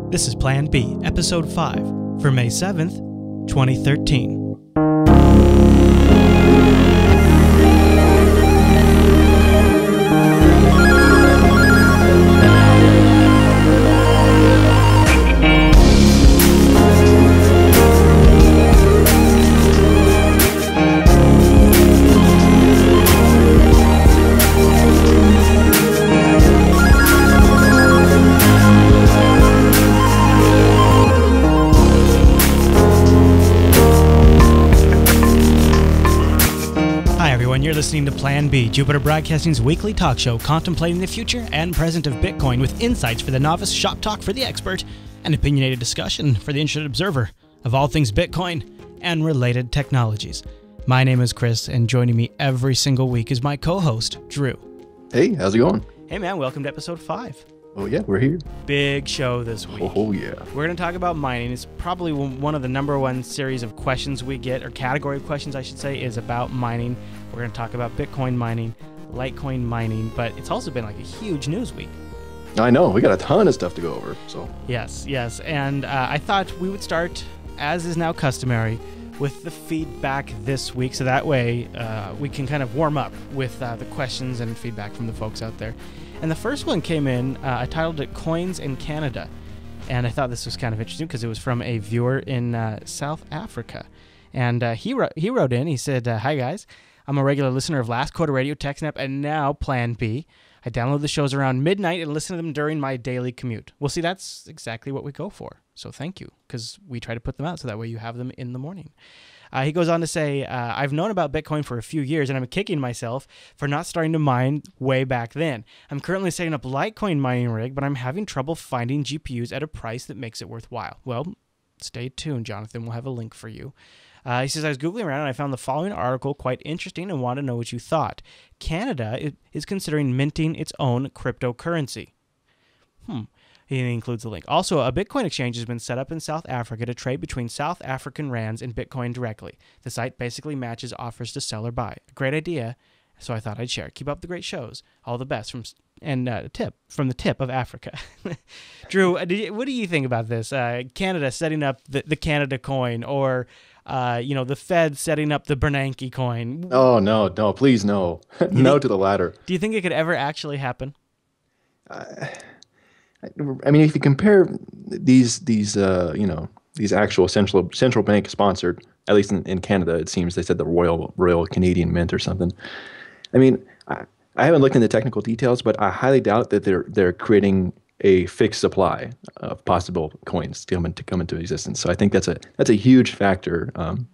This is Plan B, Episode 5, for May 7th, 2013. You're listening to Plan B, Jupiter Broadcasting's weekly talk show contemplating the future and present of Bitcoin with insights for the novice, shop talk for the expert, and opinionated discussion for the interested observer of all things Bitcoin and related technologies. My name is Chris, and joining me every single week is my co-host, Drew. Hey, how's it going? Hey man, welcome to Episode 5. Oh yeah, we're here. Big show this week. Oh yeah. We're going to talk about mining. It's probably one of the number one series of questions we get, or category of questions I should say, is about mining. We're going to talk about Bitcoin mining, Litecoin mining, but it's also been like a huge news week. I know, we got a ton of stuff to go over. So Yes, and I thought we would start, as is now customary, with the feedback this week, so that way we can kind of warm up with the questions and feedback from the folks out there. And the first one came in, I titled it Coins in Canada. And I thought this was kind of interesting because it was from a viewer in South Africa. And he wrote in, he said, hi guys, I'm a regular listener of Last Quarter Radio, TechSnap, and now Plan B. I download the shows around midnight and listen to them during my daily commute. Well, see, that's exactly what we go for. So thank you, because we try to put them out so that way you have them in the morning. He goes on to say, I've known about Bitcoin for a few years, and I'm kicking myself for not starting to mine way back then. I'm currently setting up Litecoin mining rig, but I'm having trouble finding GPUs at a price that makes it worthwhile. Well, stay tuned, Jonathan. We'll have a link for you. He says, I was Googling around and I found the following article quite interesting and want to know what you thought. Canada is considering minting its own cryptocurrency. He includes the link. Also, a Bitcoin exchange has been set up in South Africa to trade between South African rands and Bitcoin directly. The site basically matches offers to sell or buy. A great idea, so I thought I'd share. Keep up the great shows. All the best from the tip of Africa. Drew, what do you think about this? Canada setting up the Canada coin, or the Fed setting up the Bernanke coin? Oh no, please no, no to the latter. Do you think it could ever actually happen? I mean, if you compare these actual central bank sponsored, at least in Canada, it seems they said the Royal Canadian Mint or something. I mean, I haven't looked into technical details, but I highly doubt that they're creating a fixed supply of possible coins to come into existence. So I think that's a huge factor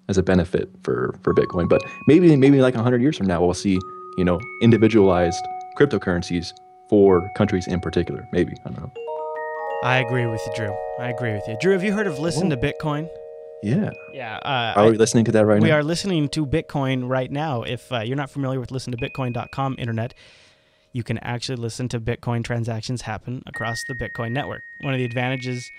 as a benefit for Bitcoin. But maybe like 100 years from now, we'll see individualized cryptocurrencies for countries in particular. Maybe, I don't know. I agree with you, Drew. I agree with you. Drew, have you heard of Listen to Bitcoin? Yeah. Yeah. Are we listening to that right now? We are listening to Bitcoin right now. If you're not familiar with listentobitcoin.com internet, you can actually listen to Bitcoin transactions happen across the Bitcoin network. One of the advantages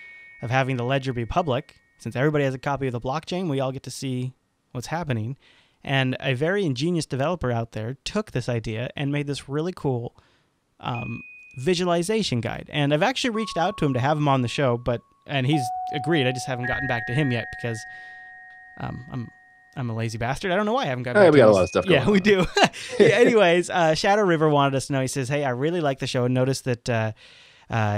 of having the ledger be public, since everybody has a copy of the blockchain, we all get to see what's happening. And a very ingenious developer out there took this idea and made this really cool visualization guide. And I've actually reached out to him to have him on the show, and he's agreed. I just haven't gotten back to him yet because I'm a lazy bastard. I don't know why I haven't gotten back to him. We got a lot of stuff going on. Yeah, we do. Anyways, Shadow River wanted us to know. He says, hey, I really like the show and noticed that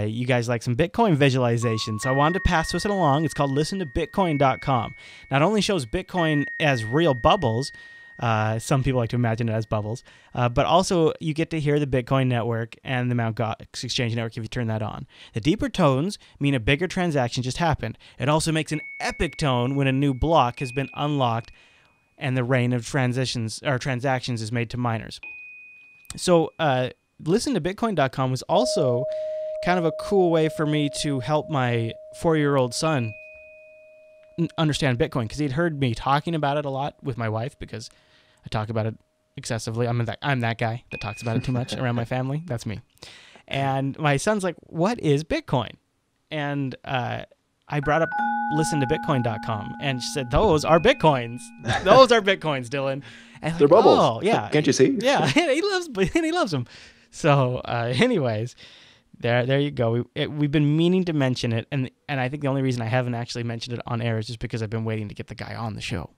you guys like some Bitcoin visualization. So I wanted to pass this along. It's called listentobitcoin.com. Not only shows Bitcoin as real bubbles, some people like to imagine it as bubbles, but also you get to hear the Bitcoin network and the Mt. Gox exchange network if you turn that on. The deeper tones mean a bigger transaction just happened. It also makes an epic tone when a new block has been unlocked and the rain of transactions is made to miners. So listentobitcoin.com was also kind of a cool way for me to help my 4-year-old son understand Bitcoin, because he'd heard me talking about it a lot with my wife, because I talk about it excessively. I'm that guy that talks about it too much around my family. That's me. And my son's like, what is Bitcoin? And I brought up listentobitcoin.com, and she said, those are Bitcoins. Those are Bitcoins, Dylan. And they're like, bubbles. Oh, yeah. Can't you see? Yeah, he loves them. So anyways, There you go. We've been meaning to mention it, and I think the only reason I haven't actually mentioned it on air is just because I've been waiting to get the guy on the show,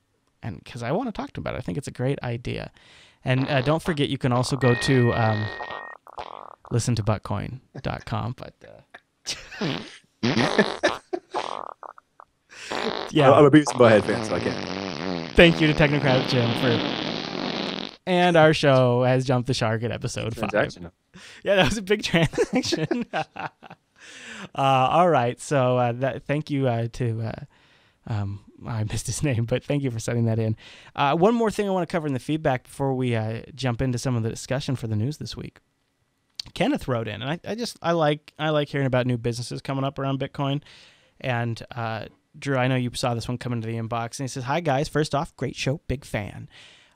and because I want to talk to him about it. I think it's a great idea. And don't forget, you can also go to listen to buttcoin.com. But yeah, I'm a Beavis and Butthead fan, so I can't. Thank you to Technocratic Jim for. And our show has jumped the shark at episode 5. Yeah, that was a big transaction. All right, so thank you to. I missed his name, but thank you for setting that in. One more thing I want to cover in the feedback before we jump into some of the discussion for the news this week. Kenneth wrote in, and I like hearing about new businesses coming up around Bitcoin. And Drew, I know you saw this one come into the inbox, and he says, "Hi guys, first off, great show, big fan.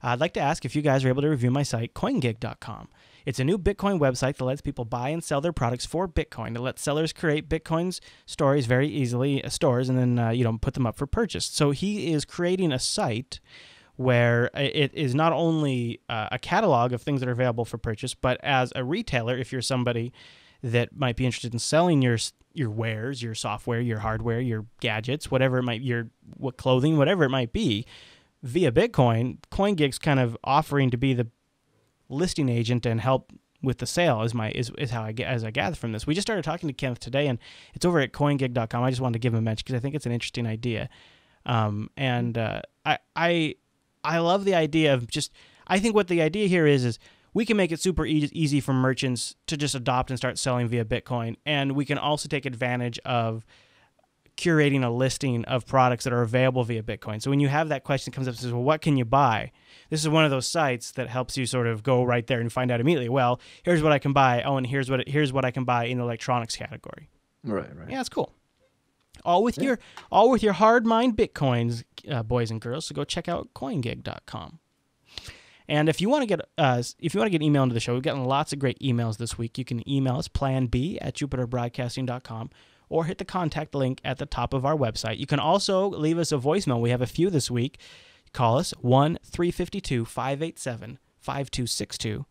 I'd like to ask if you guys are able to review my site, CoinGig.com. It's a new Bitcoin website that lets people buy and sell their products for Bitcoin. It lets sellers create Bitcoin's stories very easily, stores, and then put them up for purchase. So he is creating a site where it is not only a catalog of things that are available for purchase, but as a retailer, if you're somebody that might be interested in selling your wares, your software, your hardware, your gadgets, whatever it might, what clothing, whatever it might be, via Bitcoin, CoinGig's kind of offering to be the listing agent and help with the sale is how I gather from this. We just started talking to Kenneth today, and it's over at CoinGig.com. I just wanted to give him a mention because I think it's an interesting idea, and I love the idea of I think what the idea here is we can make it super easy for merchants to just adopt and start selling via Bitcoin, and we can also take advantage of curating a listing of products that are available via Bitcoin. So when you have that question that comes up and says, well, what can you buy? This is one of those sites that helps you sort of go right there and find out immediately, well, here's what I can buy. Oh, and here's what I can buy in the electronics category. Right. Yeah, it's cool. All with your hard mined Bitcoins, boys and girls. So go check out CoinGig.com. And if you want to get email into the show, we've gotten lots of great emails this week. You can email us planb@jupiterbroadcasting.com or hit the contact link at the top of our website. You can also leave us a voicemail. We have a few this week. Call us 1-352-587-5262.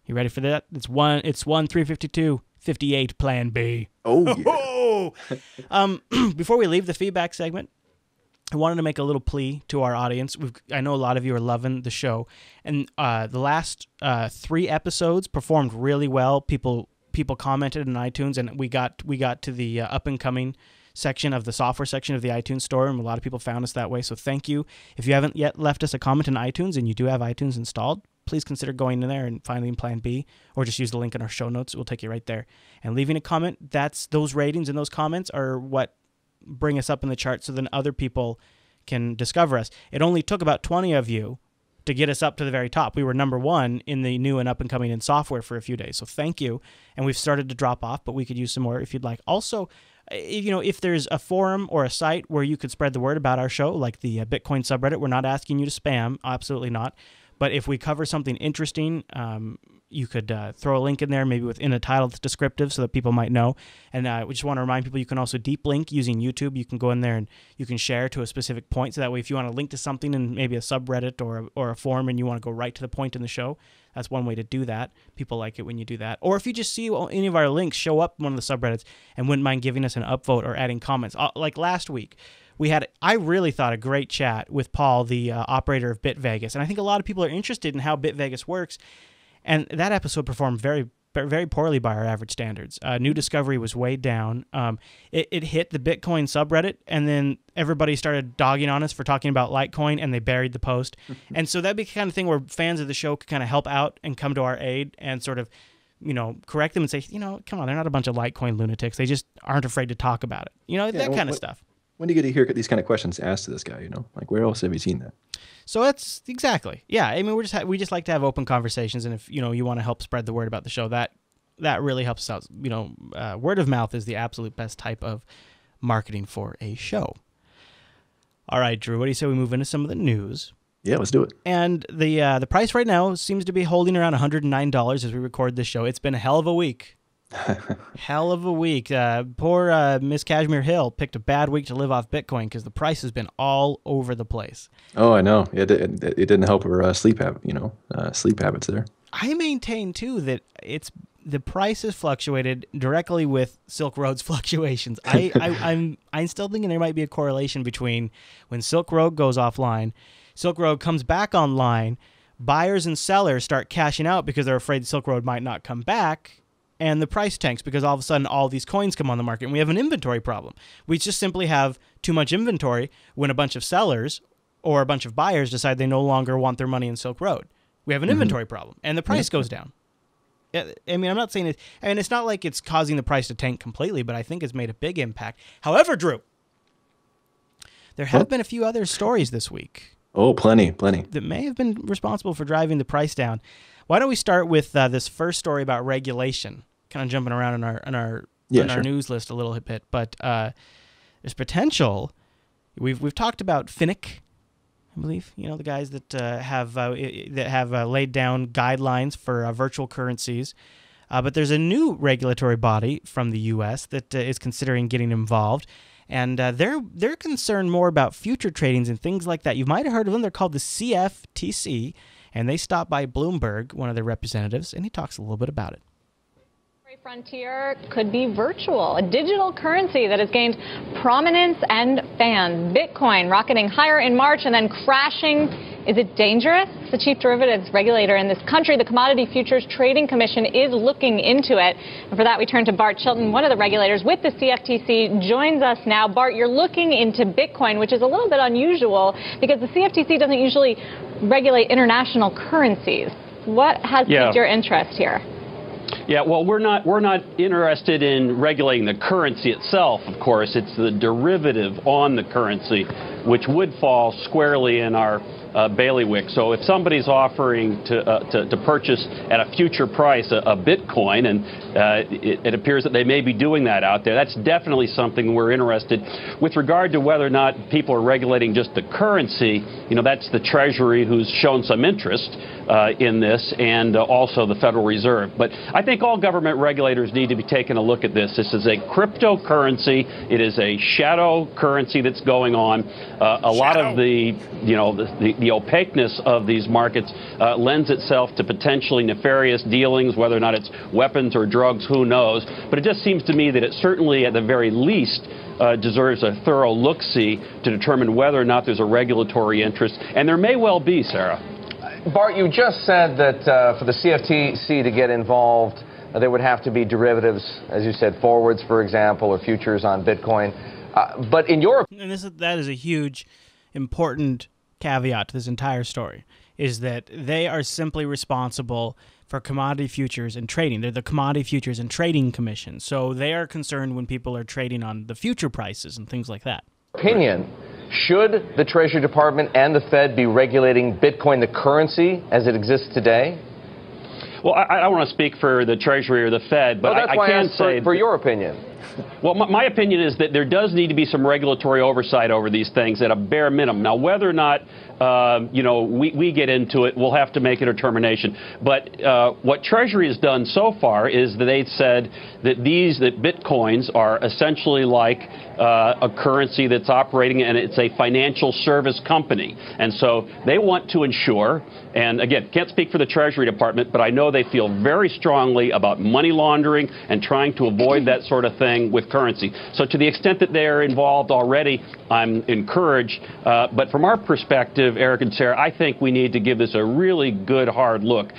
You ready for that? It's 1-352-58 Plan B. Oh yeah. Before we leave the feedback segment, I wanted to make a little plea to our audience. I know a lot of you are loving the show, and the last 3 episodes performed really well. People commented in iTunes, and we got to the up and coming section of the software section of the iTunes store, and a lot of people found us that way. So thank you. If you haven't yet left us a comment in iTunes and you do have iTunes installed, please consider going in there and finding Plan B, or just use the link in our show notes. It will take you right there. And leaving a comment, those ratings and those comments are what bring us up in the chart so then other people can discover us. It only took about 20 of you to get us up to the very top. We were number 1 in the new and up and coming in software for a few days. So thank you. And we've started to drop off, but we could use some more if you'd like. Also, if there's a forum or a site where you could spread the word about our show, like the Bitcoin subreddit, we're not asking you to spam, absolutely not. But if we cover something interesting, you could throw a link in there, maybe within a title that's descriptive so that people might know. And we just want to remind people you can also deep link using YouTube. You can go in there and you can share to a specific point. So that way, if you want to link to something in maybe a subreddit or a forum and you want to go right to the point in the show, that's one way to do that. People like it when you do that. Or if you just see any of our links show up in one of the subreddits and wouldn't mind giving us an upvote or adding comments. Like last week, I really thought, a great chat with Paul, the operator of BitVegas. And I think a lot of people are interested in how BitVegas works. And that episode performed very, very poorly by our average standards. New Discovery was way down. It hit the Bitcoin subreddit, and then everybody started dogging on us for talking about Litecoin, and they buried the post. And so that'd be the kind of thing where fans of the show could kind of help out and come to our aid and sort of, correct them and say, come on, they're not a bunch of Litecoin lunatics. They just aren't afraid to talk about it. That kind of stuff. When do you get to hear these kind of questions asked to this guy? Like where else have you seen that? So that's exactly, yeah. I mean, we just like to have open conversations, and if you want to help spread the word about the show, that really helps us out. Word of mouth is the absolute best type of marketing for a show. All right, Drew, what do you say we move into some of the news? Yeah, let's do it. And the price right now seems to be holding around $109 as we record this show. It's been a hell of a week. Hell of a week. Poor Miss Kashmir Hill picked a bad week to live off Bitcoin because the price has been all over the place. Oh, I know. It didn't help her sleep habits there. I maintain too that the price has fluctuated directly with Silk Road's fluctuations. I'm still thinking there might be a correlation between when Silk Road goes offline, Silk Road comes back online, buyers and sellers start cashing out because they're afraid Silk Road might not come back, and the price tanks because all of a sudden all these coins come on the market and we have an inventory problem. We just simply have too much inventory when a bunch of sellers or a bunch of buyers decide they no longer want their money in Silk Road. We have an inventory problem, and the price goes down. I mean, I'm not saying it. I mean, it's not like it's causing the price to tank completely, but I think it's made a big impact. However, Drew, there have been a few other stories this week. Oh, plenty. That may have been responsible for driving the price down. Why don't we start with this first story about regulation? Kind of jumping around in our news list a little bit, but there's potential. We've talked about FINIC, I believe, the guys that have laid down guidelines for virtual currencies. But there's a new regulatory body from the U.S. that is considering getting involved, and they're concerned more about future tradings and things like that. You might have heard of them. They're called the CFTC, and they stopped by Bloomberg, one of their representatives, and he talks a little bit about it. Frontier could be virtual, a digital currency that has gained prominence and fans. Bitcoin rocketing higher in March and then crashing. Is it dangerous? The chief derivatives regulator in this country, the Commodity Futures Trading Commission, is looking into it. And for that, we turn to Bart Chilton, one of the regulators with the CFTC, joins us now. Bart, you're looking into Bitcoin, which is a little bit unusual because the CFTC doesn't usually regulate international currencies. What has piqued your interest here? Yeah, well, we're not interested in regulating the currency itself, of course. It's the derivative on the currency, which would fall squarely in our bailiwick. So if somebody's offering to purchase at a future price a Bitcoin, and it appears that they may be doing that out there, that's definitely something we're interested. With regard to whether or not people are regulating just the currency, that's the Treasury who's shown some interest in this, and also the Federal Reserve. But I think all government regulators need to be taking a look at this. This is a cryptocurrency. It is a shadow currency that's going on. A lot of the opaqueness of these markets lends itself to potentially nefarious dealings, whether or not it's weapons or drugs, who knows. But it just seems to me that it certainly, at the very least, deserves a thorough look-see to determine whether or not there's a regulatory interest. And there may well be, Sarah. Bart, you just said that for the CFTC to get involved, there would have to be derivatives, as you said, forwards, for example, or futures on Bitcoin. But in your and that is a huge, important caveat to this entire story, is that they are simply responsible for commodity futures and trading. They're the Commodity Futures and Trading Commission. So they are concerned when people are trading on the future prices and things like that. Opinion, should the Treasury Department and the Fed be regulating Bitcoin, the currency, as it exists today? Well, I don't want to speak for the Treasury or the Fed, but I can say for your opinion. Well, my opinion is that there does need to be some regulatory oversight over these things at a bare minimum. Now, whether or not we get into it, we'll have to make a determination. But what Treasury has done so far is that they've said that that Bitcoins are essentially like a currency that's operating, and it's a financial service company. And so they want to ensure, and again, can't speak for the Treasury Department, but I know they feel very strongly about money laundering and trying to avoid that sort of thing with currency. So to the extent that they're involved already, I'm encouraged. But from our perspective, Eric and Sarah, I think we need to give this a really good, hard look,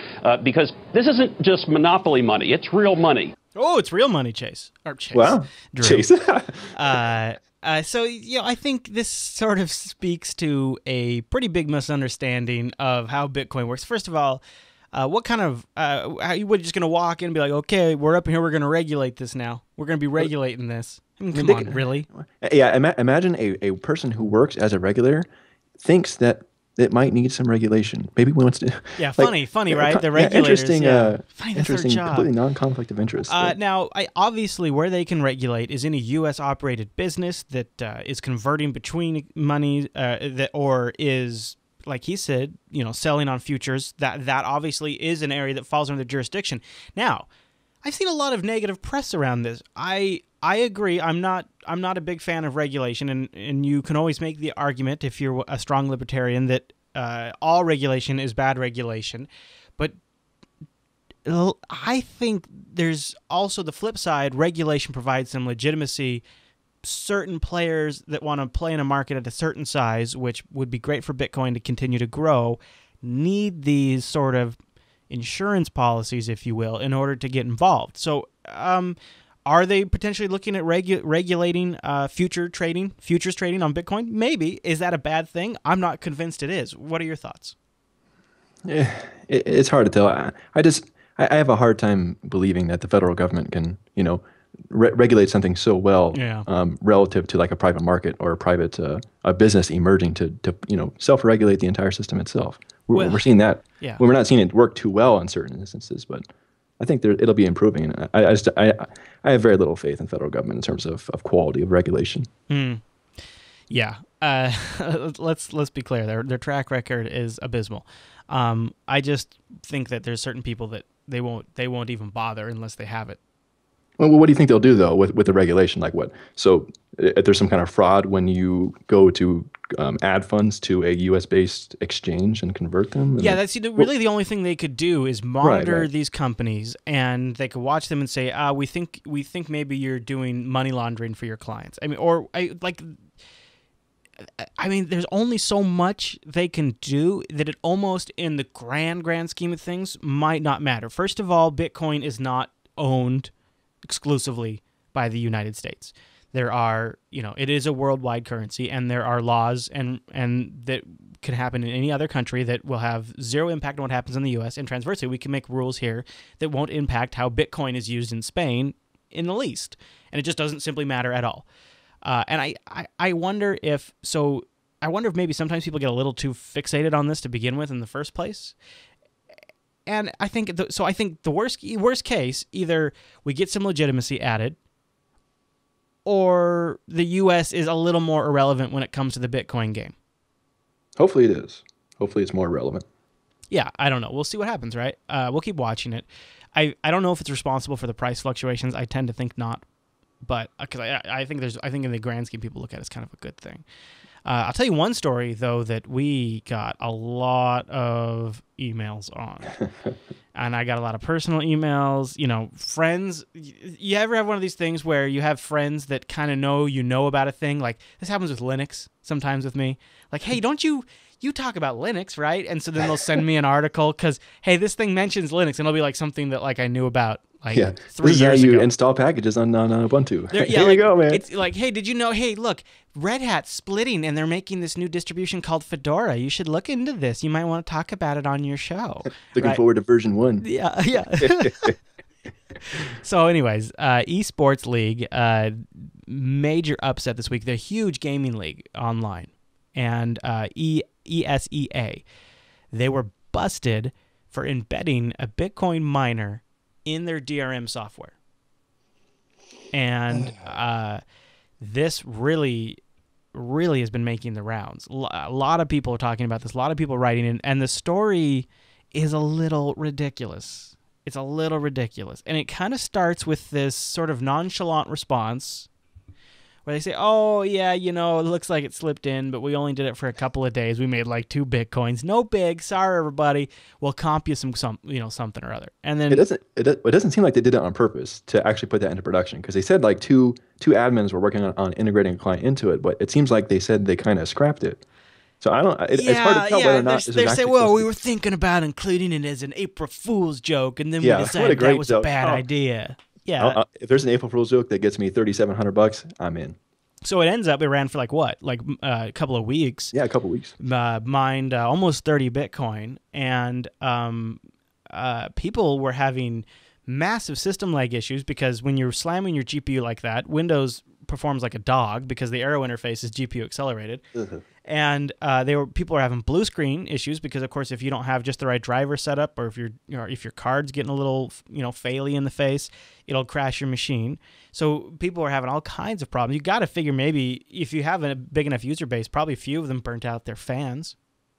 because this isn't just monopoly money. It's real money. Oh, it's real money, Chase. Or Chase. Wow. Drew. Chase. So, I think this sort of speaks to a pretty big misunderstanding of how Bitcoin works. First of all, what kind of, how you would just going to walk in and be like, okay, we're up here, we're going to regulate this now. We're going to be regulating this. I mean, come on, really? Yeah, imagine a person who works as a regulator thinks that it might need some regulation. Maybe wants to. Yeah, funny, right? The regulators. Interesting, completely non-conflict of interest. Now, obviously, where they can regulate is in a U.S. operated business that is converting between money or is, like he said, selling on futures. That obviously is an area that falls under the jurisdiction. Now, I've seen a lot of negative press around this. I agree. I'm not a big fan of regulation, and you can always make the argument if you're a strong libertarian that all regulation is bad regulation. But I think there's also the flip side. Regulation provides some legitimacy. Certain players that want to play in a market at a certain size, which would be great for Bitcoin to continue to grow, need these sort of insurance policies, if you will, in order to get involved. So are they potentially looking at regulating futures trading on Bitcoin? Maybe. Is that a bad thing? I'm not convinced it is. What are your thoughts? Yeah, it's hard to tell. I have a hard time believing that the federal government can, regulate something so well relative to like a private market or a private a business emerging to self-regulate the entire system itself. We're seeing that. Yeah. We're not seeing it work too well in certain instances, but I think it'll be improving. I have very little faith in federal government in terms of quality of regulation. Yeah. Let's be clear. Their track record is abysmal. I just think that there's certain people that they won't even bother unless they have it. Well, what do you think they'll do though with the regulation? Like what? So if there's some kind of fraud when you go to add funds to a U.S. based exchange and convert them? Yeah, that's really the only thing they could do is monitor these companies, and they could watch them and say, we think maybe you're doing money laundering for your clients. There's only so much they can do that it almost, in the grand scheme of things, might not matter. First of all, Bitcoin is not owned exclusively by the United States. There are, it is a worldwide currency, and there are laws and that could happen in any other country that will have zero impact on what happens in the U.S. And transversely, we can make rules here that won't impact how Bitcoin is used in Spain in the least. And it just doesn't simply matter at all. And I wonder if maybe sometimes people get a little too fixated on this to begin with in the first place. And I think the worst case, either we get some legitimacy added, or the U.S. is a little more irrelevant when it comes to the Bitcoin game. Hopefully it is. Hopefully it's more relevant. Yeah, I don't know. We'll see what happens, right? We'll keep watching it. I don't know if it's responsible for the price fluctuations. I tend to think not, but because I think in the grand scheme, people look at it as kind of a good thing. I'll tell you one story, though, that we got a lot of emails on. And I got a lot of personal emails, friends. You ever have one of these things where you have friends that kind of know about a thing? Like, this happens with Linux sometimes with me. Like, hey, don't you talk about Linux, right? And so then they'll send me an article because, hey, this thing mentions Linux. And it'll be like something that like I knew about. Like 3 years ago. You install packages on Ubuntu. Here you go, man. It's like, hey, did you know? Hey, look, Red Hat's splitting, and they're making this new distribution called Fedora. You should look into this. You might want to talk about it on your show. Looking forward to version 1. Yeah. So, anyways, esports league, major upset this week. The huge gaming league online, and ESEA, they were busted for embedding a Bitcoin miner in their DRM software. And this really has been making the rounds. A lot of people are talking about this. A lot of people writing in, and the story is a little ridiculous. It's a little ridiculous. And it kind of starts with this sort of nonchalant response where they say, oh, yeah, it looks like it slipped in, but we only did it for a couple of days. We made like 2 Bitcoins. No big. Sorry, everybody. We'll comp you some something or other. And then it doesn't seem like they did that on purpose to actually put that into production, because they said like two admins were working on integrating a client into it, but it seems like they said they kind of scrapped it. So I don't. It's hard to tell whether or not they say, well, we were thinking about including it as an April Fool's joke, and then we decided that was a bad idea. Yeah. If there's an April Fool's joke that gets me $3,700, I'm in. So it ends up, it ran for like what? Like a couple of weeks. Yeah, a couple of weeks. Mined almost 30 Bitcoin. And people were having massive system lag issues because when you're slamming your GPU like that, Windows performs like a dog because the arrow interface is GPU accelerated. And people were having blue screen issues because, of course, if you don't have just the right driver setup, or if your card's getting a little faily in the face, it'll crash your machine. So people are having all kinds of problems. You got to figure maybe if you have a big enough user base, probably a few of them burnt out their fans.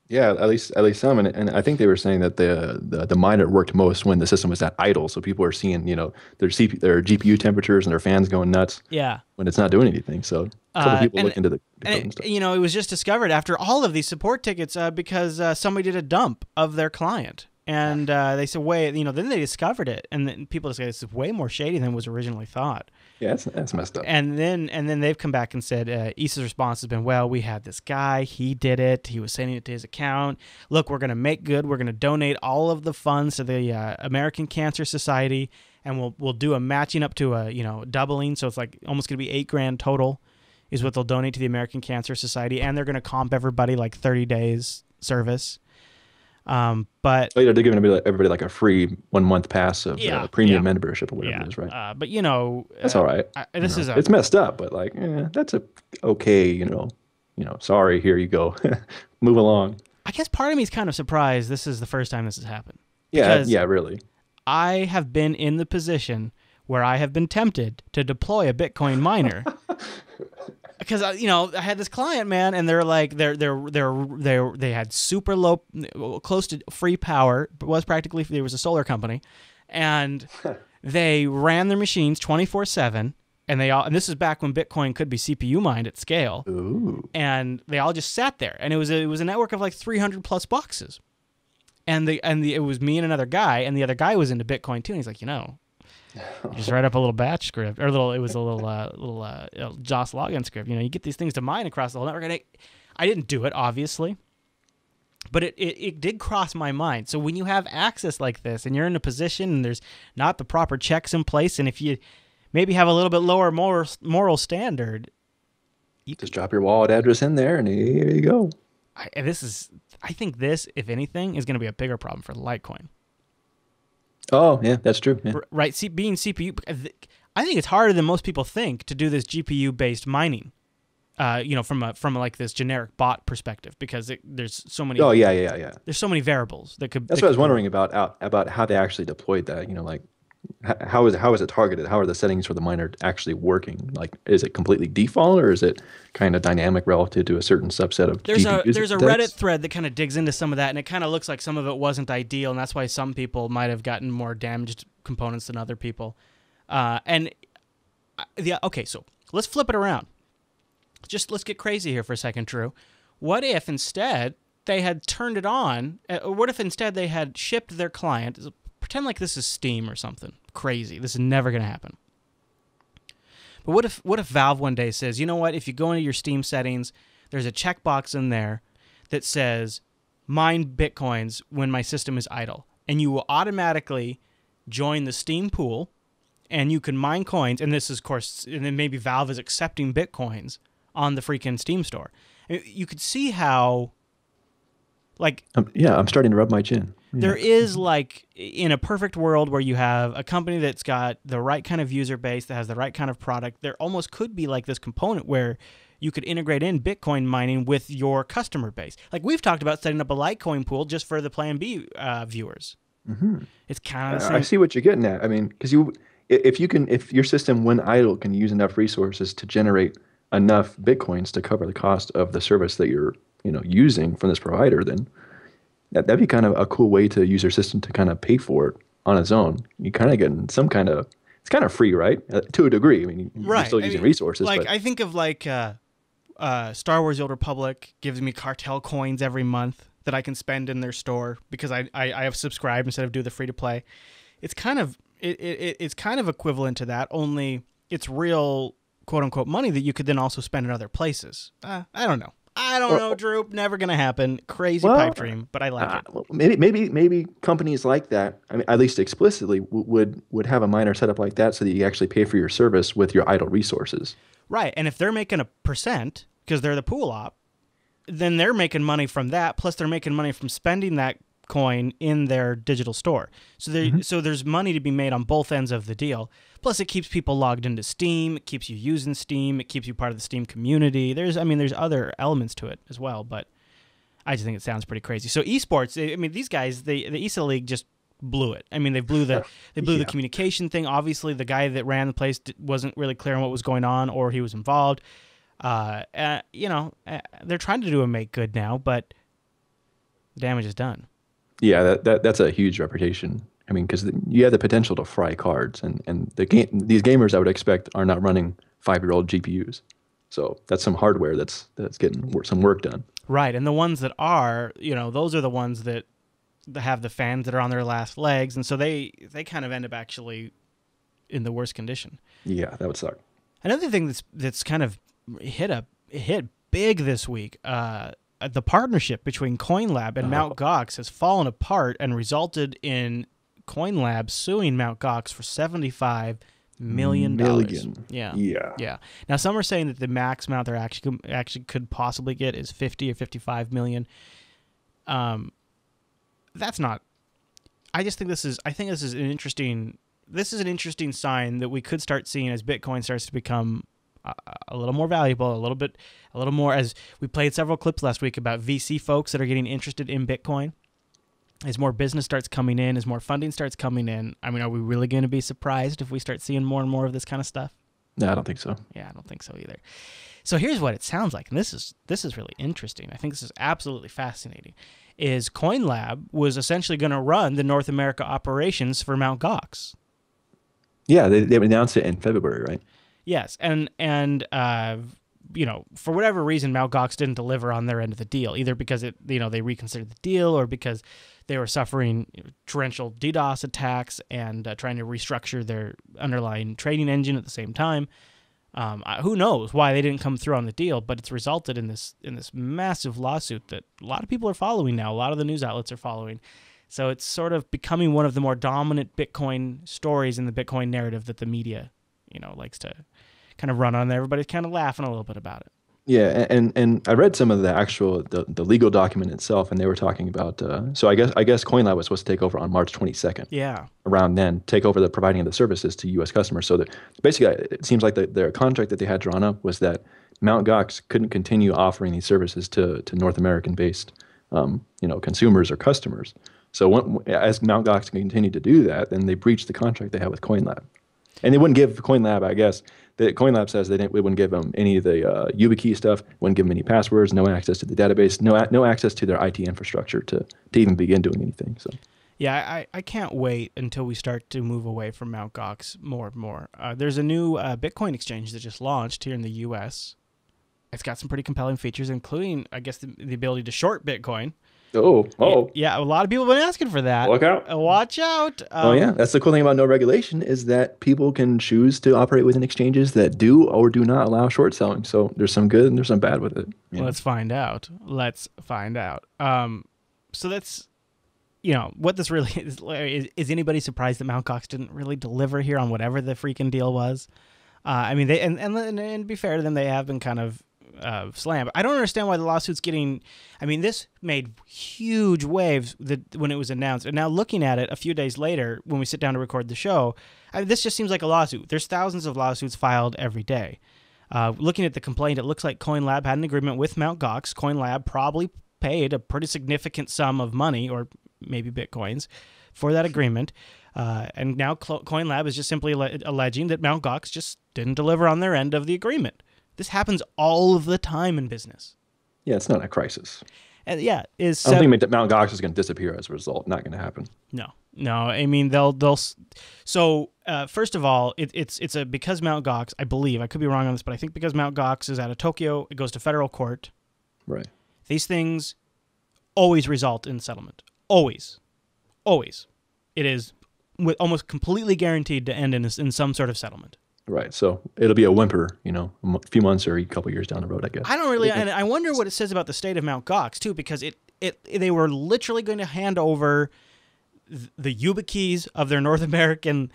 Yeah, at least some, and I think they were saying that the miner worked most when the system was at idle. So people are seeing their GPU temperatures and their fans going nuts. Yeah, when it's not doing anything. So a couple people look into the code and stuff. It was just discovered after all of these support tickets because somebody did a dump of their client. And they said, wait, then they discovered it, and then people say this is way more shady than was originally thought. Yeah, that's messed up. And then they've come back and said, ESEA's response has been, well, we had this guy, he did it, he was sending it to his account. Look, we're going to make good. We're going to donate all of the funds to the American Cancer Society, and we'll do a matching up to a doubling, so it's like almost going to be $8,000 total, is what they'll donate to the American Cancer Society, and they're going to comp everybody like 30 days service. But they're giving everybody like a free 1 month pass of premium membership or whatever it is, right? But that's all right. It's messed up, but like, that's okay. Sorry, here you go, move along. I guess part of me is kind of surprised this is the first time this has happened. Yeah, really. I have been in the position where I have been tempted to deploy a Bitcoin miner. Because I had this client, man, and they're like they had super low, close to free power, but was practically, there was a solar company, and they ran their machines 24/7, and this is back when Bitcoin could be CPU mined at scale. Ooh. And they all just sat there, and it was a network of like 300 plus boxes, and it was me and another guy, and the other guy was into Bitcoin too, and he's like, just write up a little batch script, or a little JOS login script. You get these things to mine across the whole network. And I didn't do it, obviously, but it did cross my mind. So when you have access like this, and you're in a position, and there's not the proper checks in place, and if you maybe have a little bit lower moral standard, you just drop your wallet address in there, and here you go. I think this, if anything, is going to be a bigger problem for Litecoin. Oh, yeah, that's true. Yeah. Right, being CPU, I think it's harder than most people think to do this GPU-based mining, from like this generic bot perspective, because there's so many. Oh, yeah. There's so many variables that could. That's what I was wondering about how they actually deployed that. Like, how is it targeted? How are the settings for the miner actually working? Like, is it completely default, or is it kind of dynamic relative to a certain subset of GPUs? There's a Reddit thread that kind of digs into some of that, and it kind of looks like some of it wasn't ideal, and that's why some people might have gotten more damaged components than other people. Okay, so let's flip it around. Let's get crazy here for a second, Drew. What if instead they had turned it on? Or what if instead they had shipped their client? Pretend like this is Steam or something crazy. This is never going to happen. But what if Valve one day says, you know what? If you go into your Steam settings, there's a checkbox in there that says mine Bitcoins when my system is idle, and you will automatically join the Steam pool, and you can mine coins. And this is, of course, and then maybe Valve is accepting Bitcoins on the freaking Steam store. You could see how, like, I'm starting to rub my chin. There is, like, in a perfect world where you have a company that's got the right kind of user base, that has the right kind of product, there almost could be like this component where you could integrate in Bitcoin mining with your customer base. Like, we've talked about setting up a Litecoin pool just for the Plan B viewers. Mm-hmm. It's kind of the same. I see what you're getting at. I mean, because if your system when idle can use enough resources to generate enough Bitcoins to cover the cost of the service that you're using from this provider, then that'd be kind of a cool way to use your system to kind of pay for it on its own. You kind of get some kind of, it's kind of free, right? To a degree. I mean, you're still using resources. Like, but I think of like Star Wars: The Old Republic gives me cartel coins every month that I can spend in their store because I have subscribed instead of do the free to play. It's kind of it's kind of equivalent to that, only it's real quote unquote money that you could then also spend in other places. I don't know. I don't know, Drew. Never gonna happen. Crazy pipe dream, but I like it. Maybe companies like that, I mean, at least explicitly, would have a miner set up like that so that you actually pay for your service with your idle resources. Right, and if they're making a percent because they're the pool op, then they're making money from that. Plus, they're making money from spending that coin in their digital store. So so there's money to be made on both ends of the deal. Plus, it keeps people logged into Steam. It keeps you using Steam. It keeps you part of the Steam community. There's other elements to it as well, but I just think it sounds pretty crazy. So esports, I mean, these guys, the ESEA League just blew it. I mean, they blew the communication thing. Obviously, the guy that ran the place wasn't really clear on what was going on, or he was involved. They're trying to do a make good now, but the damage is done. Yeah, that's a huge reputation. I mean, because you have the potential to fry cards, and these gamers I would expect are not running 5-year-old GPUs. So that's some hardware that's getting some work done. Right, and the ones that are, those are the ones that have the fans that are on their last legs, and so they kind of end up actually in the worst condition. Yeah, that would suck. Another thing that's kind of hit big this week, the partnership between CoinLab and Mt. Gox has fallen apart and resulted in CoinLab suing Mt. Gox for $75 million. Yeah. Now some are saying that the max amount they're actually could possibly get is 50 or 55 million. That's not. I think this is an interesting. This is an interesting sign that we could start seeing as Bitcoin starts to become a little more valuable, a little more, as we played several clips last week about VC folks that are getting interested in Bitcoin. As more business starts coming in, as more funding starts coming in, I mean, are we really going to be surprised if we start seeing more and more of this kind of stuff? No, I don't think so. Yeah, I don't think so either. So here's what it sounds like, and this is really interesting. I think this is absolutely fascinating. Is CoinLab was essentially going to run the North America operations for Mt. Gox. Yeah, they announced it in February, right? Yes, and for whatever reason, Mt. Gox didn't deliver on their end of the deal, either because they reconsidered the deal or because they were suffering torrential DDoS attacks and trying to restructure their underlying trading engine at the same time. Who knows why they didn't come through on the deal, but it's resulted in this massive lawsuit that a lot of people are following now. A lot of the news outlets are following. So it's sort of becoming one of the more dominant Bitcoin stories in the Bitcoin narrative that the media, likes to kind of run on. Everybody's kind of laughing a little bit about it. Yeah, and I read some of the actual the legal document itself, and they were talking about. So I guess CoinLab was supposed to take over on March 22nd. Yeah. Around then, take over the providing of the services to U.S. customers. So that basically, it seems like their contract that they had drawn up was that Mt. Gox couldn't continue offering these services to North American-based, consumers or customers. So as Mt. Gox continued to do that, then they breached the contract they had with CoinLab. And they wouldn't give CoinLab, I guess, CoinLab says they wouldn't give them any of the YubiKey stuff, wouldn't give them any passwords, no access to the database, no access to their IT infrastructure to even begin doing anything. So, yeah, I can't wait until we start to move away from Mt. Gox more and more. There's a new Bitcoin exchange that just launched here in the U.S. It's got some pretty compelling features, including, I guess, the ability to short Bitcoin. Oh. Yeah, a lot of people have been asking for that. Look out. Watch out. Yeah. That's the cool thing about no regulation is that people can choose to operate within exchanges that do or do not allow short selling. So there's some good and there's some bad with it. Let's find out. So that's, what this really is anybody surprised that Mt. Gox didn't really deliver here on whatever the freaking deal was? I mean, they and to be fair to them, they have been kind of slam. I don't understand why the lawsuit's getting. I mean, this made huge waves when it was announced, and now looking at it a few days later, when we sit down to record the show, this just seems like a lawsuit. There's thousands of lawsuits filed every day. Looking at the complaint, it looks like CoinLab had an agreement with Mt. Gox. CoinLab probably paid a pretty significant sum of money, or maybe bitcoins, for that agreement. And now CoinLab is just simply alleging that Mt. Gox just didn't deliver on their end of the agreement. This happens all of the time in business. Yeah, it's not a crisis. And yeah, I don't think that Mt. Gox is going to disappear as a result. Not going to happen. No. I mean, they'll. So first of all, it's because Mt. Gox, I believe, I could be wrong on this, but I think because Mt. Gox is out of Tokyo, it goes to federal court. Right. These things always result in settlement. Always. It is almost completely guaranteed to end in some sort of settlement. Right. So it'll be a whimper, a few months or a couple years down the road, I guess. I don't really, and I wonder what it says about the state of Mt. Gox too, because they were literally going to hand over the YubiKeys of their North American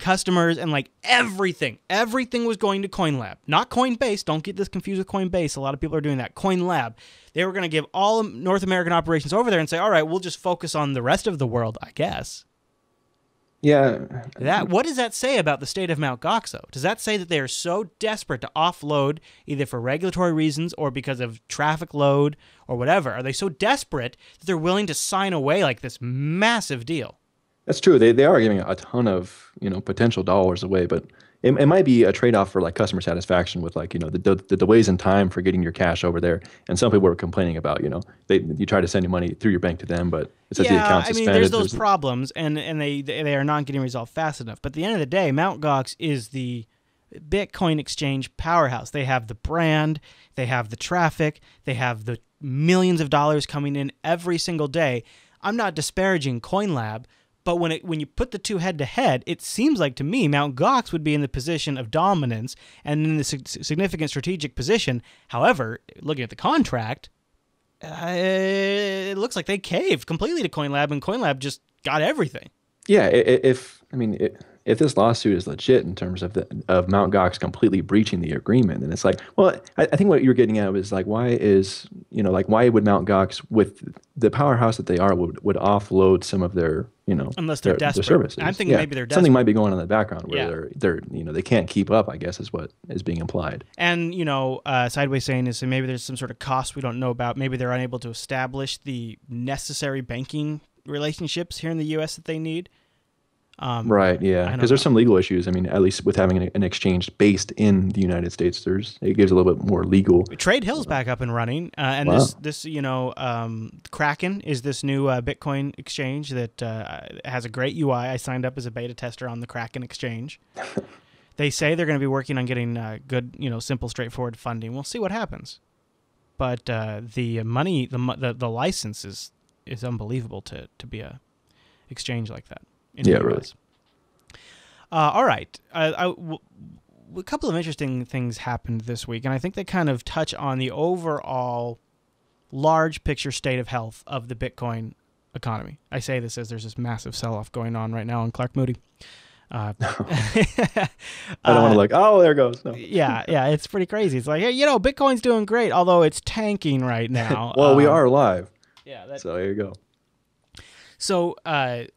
customers and like everything. Everything was going to CoinLab, not Coinbase. Don't get this confused with Coinbase. A lot of people are doing that. CoinLab. They were going to give all North American operations over there and say, all right, we'll just focus on the rest of the world, I guess. Yeah. What does that say about the state of Mt. Gox, though? Does that say that they are so desperate to offload, either for regulatory reasons or because of traffic load or whatever? Are they so desperate that they're willing to sign away like this massive deal? That's true. They are giving a ton of potential dollars away, but it might be a trade-off for like customer satisfaction with like the delays in time for getting your cash over there. And some people were complaining about you try to send your money through your bank to them, but it says the account's suspended. There's those problems, and they are not getting resolved fast enough. But at the end of the day, Mt. Gox is the Bitcoin exchange powerhouse. They have the brand, they have the traffic, they have the millions of dollars coming in every single day. I'm not disparaging CoinLab, but when you put the two head to head, it seems like to me Mt. Gox would be in the position of dominance and in the significant strategic position. However, looking at the contract, it looks like they caved completely to CoinLab, and CoinLab just got everything. Yeah, if this lawsuit is legit in terms of Mt. Gox completely breaching the agreement, then it's like, well, I think what you're getting at is like, why would Mt. Gox, with the powerhouse that they are, would offload some of their, unless they're desperate. Their services? I'm thinking maybe they're desperate. Something might be going on in the background where they're they can't keep up, I guess, is what is being implied. And Sideways saying is maybe there's some sort of cost we don't know about. Maybe they're unable to establish the necessary banking relationships here in the U.S. that they need. Right, yeah, because there's some legal issues. I mean, at least with having an exchange based in the United States, it gives a little bit more legal. Trade Hill's back up and running, and wow. this Kraken is this new Bitcoin exchange that has a great UI. I signed up as a beta tester on the Kraken exchange. They say they're going to be working on getting good, simple, straightforward funding. We'll see what happens, but the money, the license is unbelievable to be a exchange like that. Yeah, really. All right. A couple of interesting things happened this week, and I think they kind of touch on the overall large picture state of health of the Bitcoin economy. I say this as there's this massive sell-off going on right now on Clark Moody. I don't want to there it goes. No. Yeah, it's pretty crazy. It's like, hey, Bitcoin's doing great, although it's tanking right now. Well, we are live. Yeah. So there you go. So, a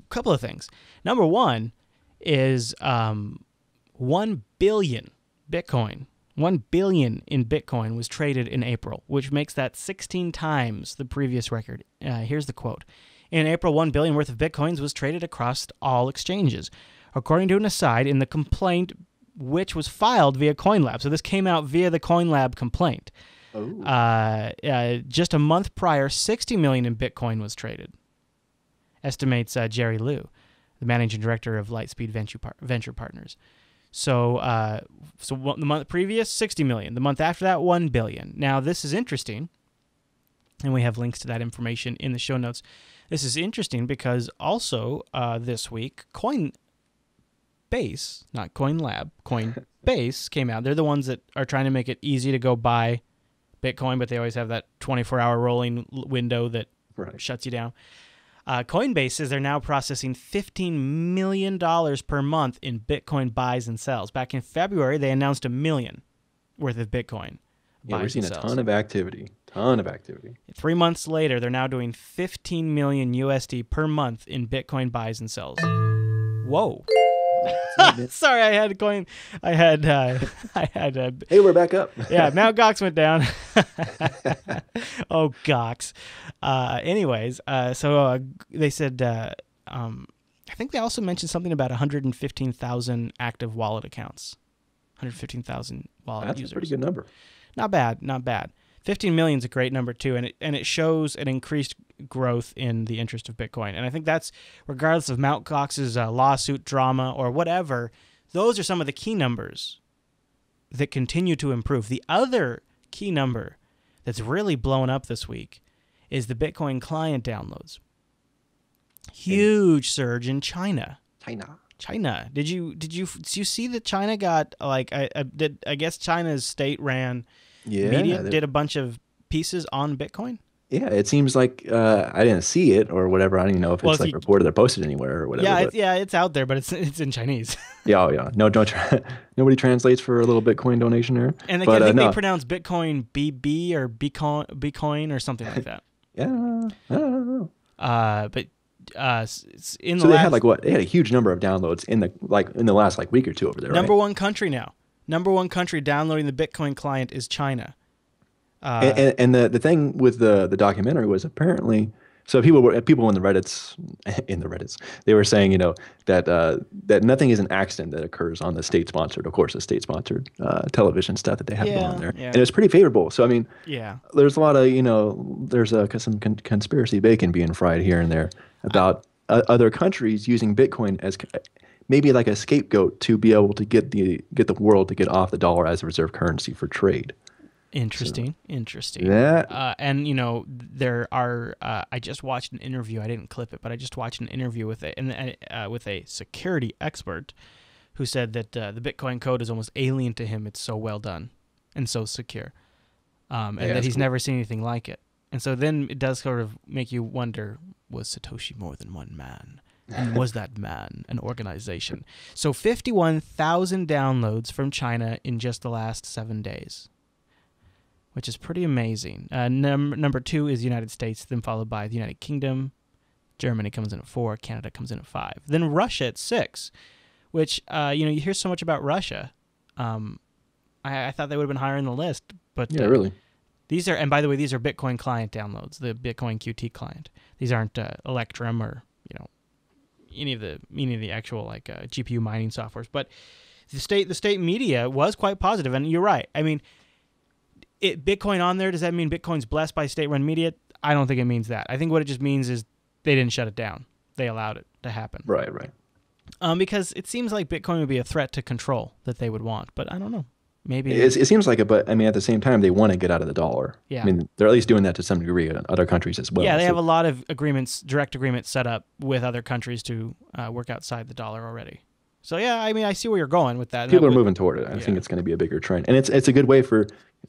couple of things. Number one is 1 billion Bitcoin. 1 billion in Bitcoin was traded in April, which makes that 16 times the previous record. Here's the quote. In April, 1 billion worth of Bitcoins was traded across all exchanges, according to an aside in the complaint which was filed via CoinLab. So this came out via the CoinLab complaint. Just a month prior, 60 million in Bitcoin was traded. Estimates Jerry Liu, the managing director of Lightspeed Venture Partners. So the month previous, 60 million. The month after that, 1 billion. Now, this is interesting, and we have links to that information in the show notes. This is interesting because also this week, Coinbase, not CoinLab, Coinbase came out. They're the ones that are trying to make it easy to go buy Bitcoin, but they always have that 24-hour rolling window that shuts you down. Coinbase says they're now processing $15 million per month in Bitcoin buys and sells. Back in February, they announced $1 million worth of Bitcoin. Yeah, we're seeing a ton of activity. 3 months later, they're now doing 15 million USD per month in Bitcoin buys and sells. Whoa. Sorry, I had coin. I had. Hey, we're back up. Yeah, Mt. Gox went down. Oh, Gox. Anyways, so they said. I think they also mentioned something about 115,000 active wallet accounts. 115,000 wallet users. That's a pretty good number. Not bad. 15 million is a great number too, and it shows an increased growth in the interest of Bitcoin. And I think that's, regardless of Mt. Gox's lawsuit drama or whatever, those are some of the key numbers that continue to improve. The other key number that's really blown up this week is the Bitcoin client downloads. Huge surge in China. China. Did you see that China got I guess China's state-ran media did a bunch of pieces on Bitcoin? Yeah, it seems like I didn't see it or whatever. I don't even know if it's reported or posted anywhere or whatever. Yeah, it's out there, but it's in Chinese. Yeah. No, nobody translates for a little Bitcoin donation there. And I think they pronounce Bitcoin BB or Bitcoin or something like that. Yeah, I don't know. But they had they had a huge number of downloads in the last week or two over there. Number one country now. Number one country downloading the Bitcoin client is China. And the thing with the documentary was apparently, so people in the Reddits, they were saying, that nothing is an accident that occurs on the state-sponsored television stuff that they have going on there. Yeah. And it was pretty favorable. So, I mean, there's a lot of, there's some conspiracy bacon being fried here and there about other countries using Bitcoin as maybe like a scapegoat to be able to get the world to get off the dollar as a reserve currency for trade. Interesting. That And there are. I just watched an interview. I didn't clip it, but I just watched an interview with a security expert who said that the Bitcoin code is almost alien to him. It's so well done and so secure, and that he's never seen anything like it. And so then it does sort of make you wonder: was Satoshi more than one man? And was that man an organization? So 51,000 downloads from China in just the last 7 days, which is pretty amazing. Number 2 is the United States, then followed by the United Kingdom. Germany comes in at 4. Canada comes in at 5. Then Russia at 6, which, you hear so much about Russia. I thought they would have been higher in the list. But yeah, really. These are, and by the way, these are Bitcoin client downloads, the Bitcoin QT client. These aren't Electrum or, any of the actual GPU mining softwares. But the state media was quite positive, and you're right. I mean, Bitcoin on there, does that mean Bitcoin's blessed by state-run media? I don't think it means that. I think what it just means is they didn't shut it down. They allowed it to happen. Right. Because it seems like Bitcoin would be a threat to control that they would want, but I don't know. Maybe it seems like it, but I mean, at the same time, they want to get out of the dollar. Yeah. I mean, they're at least doing that to some degree in other countries as well. Yeah, they have a lot of direct agreements set up with other countries to work outside the dollar already. So yeah, I mean, I see where you're going with that. People are moving toward it. I think it's going to be a bigger trend, and it's a good way for.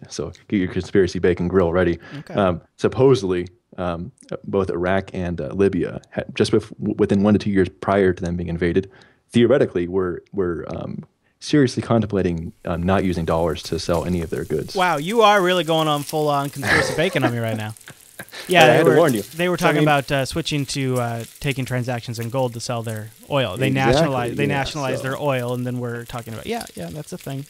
So get your conspiracy bacon grill ready. Okay. Supposedly, both Iraq and Libya, just within 1 to 2 years prior to them being invaded, theoretically were seriously contemplating not using dollars to sell any of their goods. Wow, you are really going on full-on conspiracy bacon on me right now. Yeah, I had to warn you. They were talking about switching to taking transactions in gold to sell their oil. They nationalized their oil, and then we're talking about that's a thing.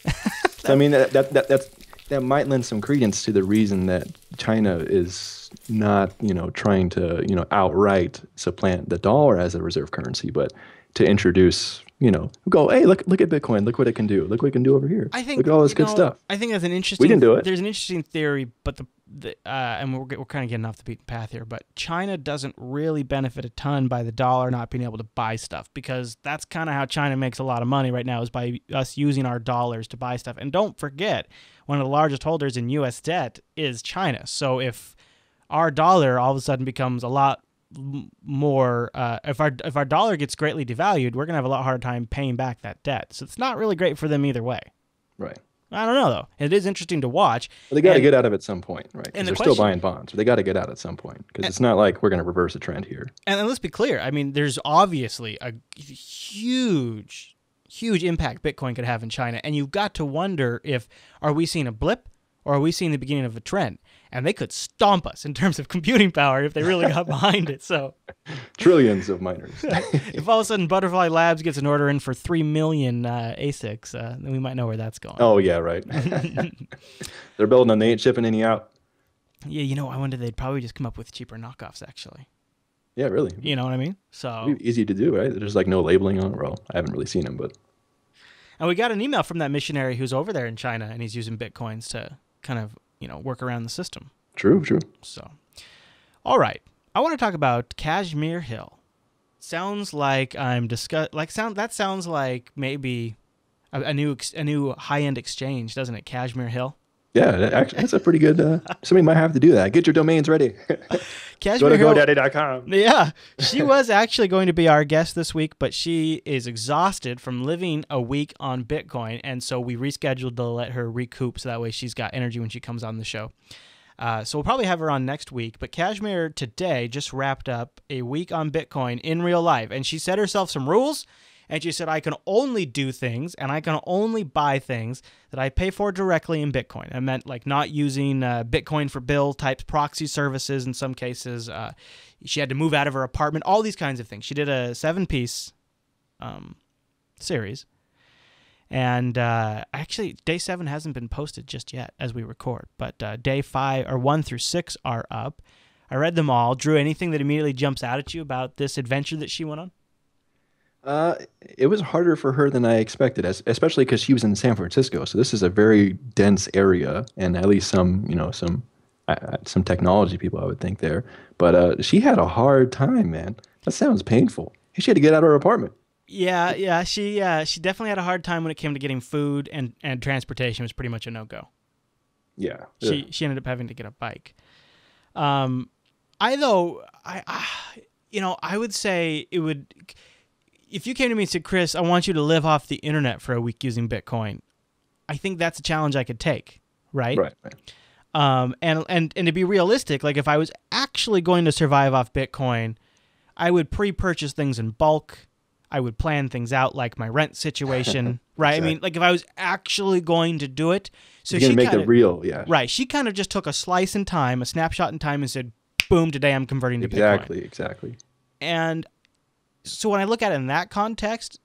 So, I mean, that might lend some credence to the reason that China is not trying to outright supplant the dollar as a reserve currency, but to introduce. Go, hey, look at Bitcoin. Look what it can do. Look what it can do over here. Look at all this good stuff. I think that's an interesting. We didn't do it. There's an interesting theory, but and we're kind of getting off the beaten path here. But China doesn't really benefit a ton by the dollar not being able to buy stuff, because that's kind of how China makes a lot of money right now, is by us using our dollars to buy stuff. And don't forget, one of the largest holders in U.S. debt is China. So if our dollar all of a sudden becomes a lot more, if our dollar gets greatly devalued, we're gonna have a lot harder time paying back that debt. So it's not really great for them either way. Right. I don't know though. It is interesting to watch. Well, they got to get out of it at some point, right? And they're still buying bonds. But they got to get out at some point, because it's not like we're going to reverse a trend here. And let's be clear. I mean, there's obviously a huge impact Bitcoin could have in China, and you've got to wonder are we seeing a blip or are we seeing the beginning of a trend? And they could stomp us in terms of computing power if they really got behind it. So trillions of miners. If all of a sudden Butterfly Labs gets an order in for 3 million ASICs, then we might know where that's going. Oh, yeah, right. They're building them. They ain't shipping any out. Yeah, I wonder they'd probably just come up with cheaper knockoffs, actually. Yeah, really. You know what I mean? So it'd be easy to do, right? There's no labeling on it. Well, I haven't really seen them, but. And we got an email from that missionary who's over there in China, and he's using Bitcoins to kind of work around the system. True. So, all right. I want to talk about Kashmir Hill. Sounds like that sounds like maybe a new high-end exchange, doesn't it? Kashmir Hill. Yeah, actually, that's a pretty good. Somebody might have to do that. Get your domains ready. Kashmir Go to Hill, GoDaddy.com. Yeah, she was actually going to be our guest this week, but she is exhausted from living a week on Bitcoin, and so we rescheduled to let her recoup, so that way she's got energy when she comes on the show. So we'll probably have her on next week. But Kashmir today just wrapped up a week on Bitcoin in real life, and she set herself some rules. And she said, I can only do things and I can only buy things that I pay for directly in Bitcoin. I meant like not using Bitcoin for bill type proxy services in some cases. She had to move out of her apartment, all these kinds of things. She did a 7-piece series. And actually, day 7 hasn't been posted just yet as we record. But day 5 or 1 through 6 are up. I read them all. Drew, anything that immediately jumps out at you about this adventure that she went on? It was harder for her than I expected, especially because she was in San Francisco. So this is a very dense area, and at least some technology people I would think there. But she had a hard time, man. That sounds painful. She had to get out of her apartment. Yeah. She definitely had a hard time when it came to getting food, and transportation was pretty much a no-go. Yeah. She ended up having to get a bike. I would say it would, if you came to me and said, Chris, I want you to live off the internet for a week using Bitcoin, I think that's a challenge I could take, right? Right. And to be realistic, like if I was actually going to survive off Bitcoin, I would pre-purchase things in bulk. I would plan things out, like my rent situation, right? Exactly. I mean, like if I was actually going to do it, so she make it real, yeah. Right. She kind of just took a slice in time, a snapshot in time, and said, "Boom! Today I'm converting to Bitcoin." Exactly. And so when I look at it in that context,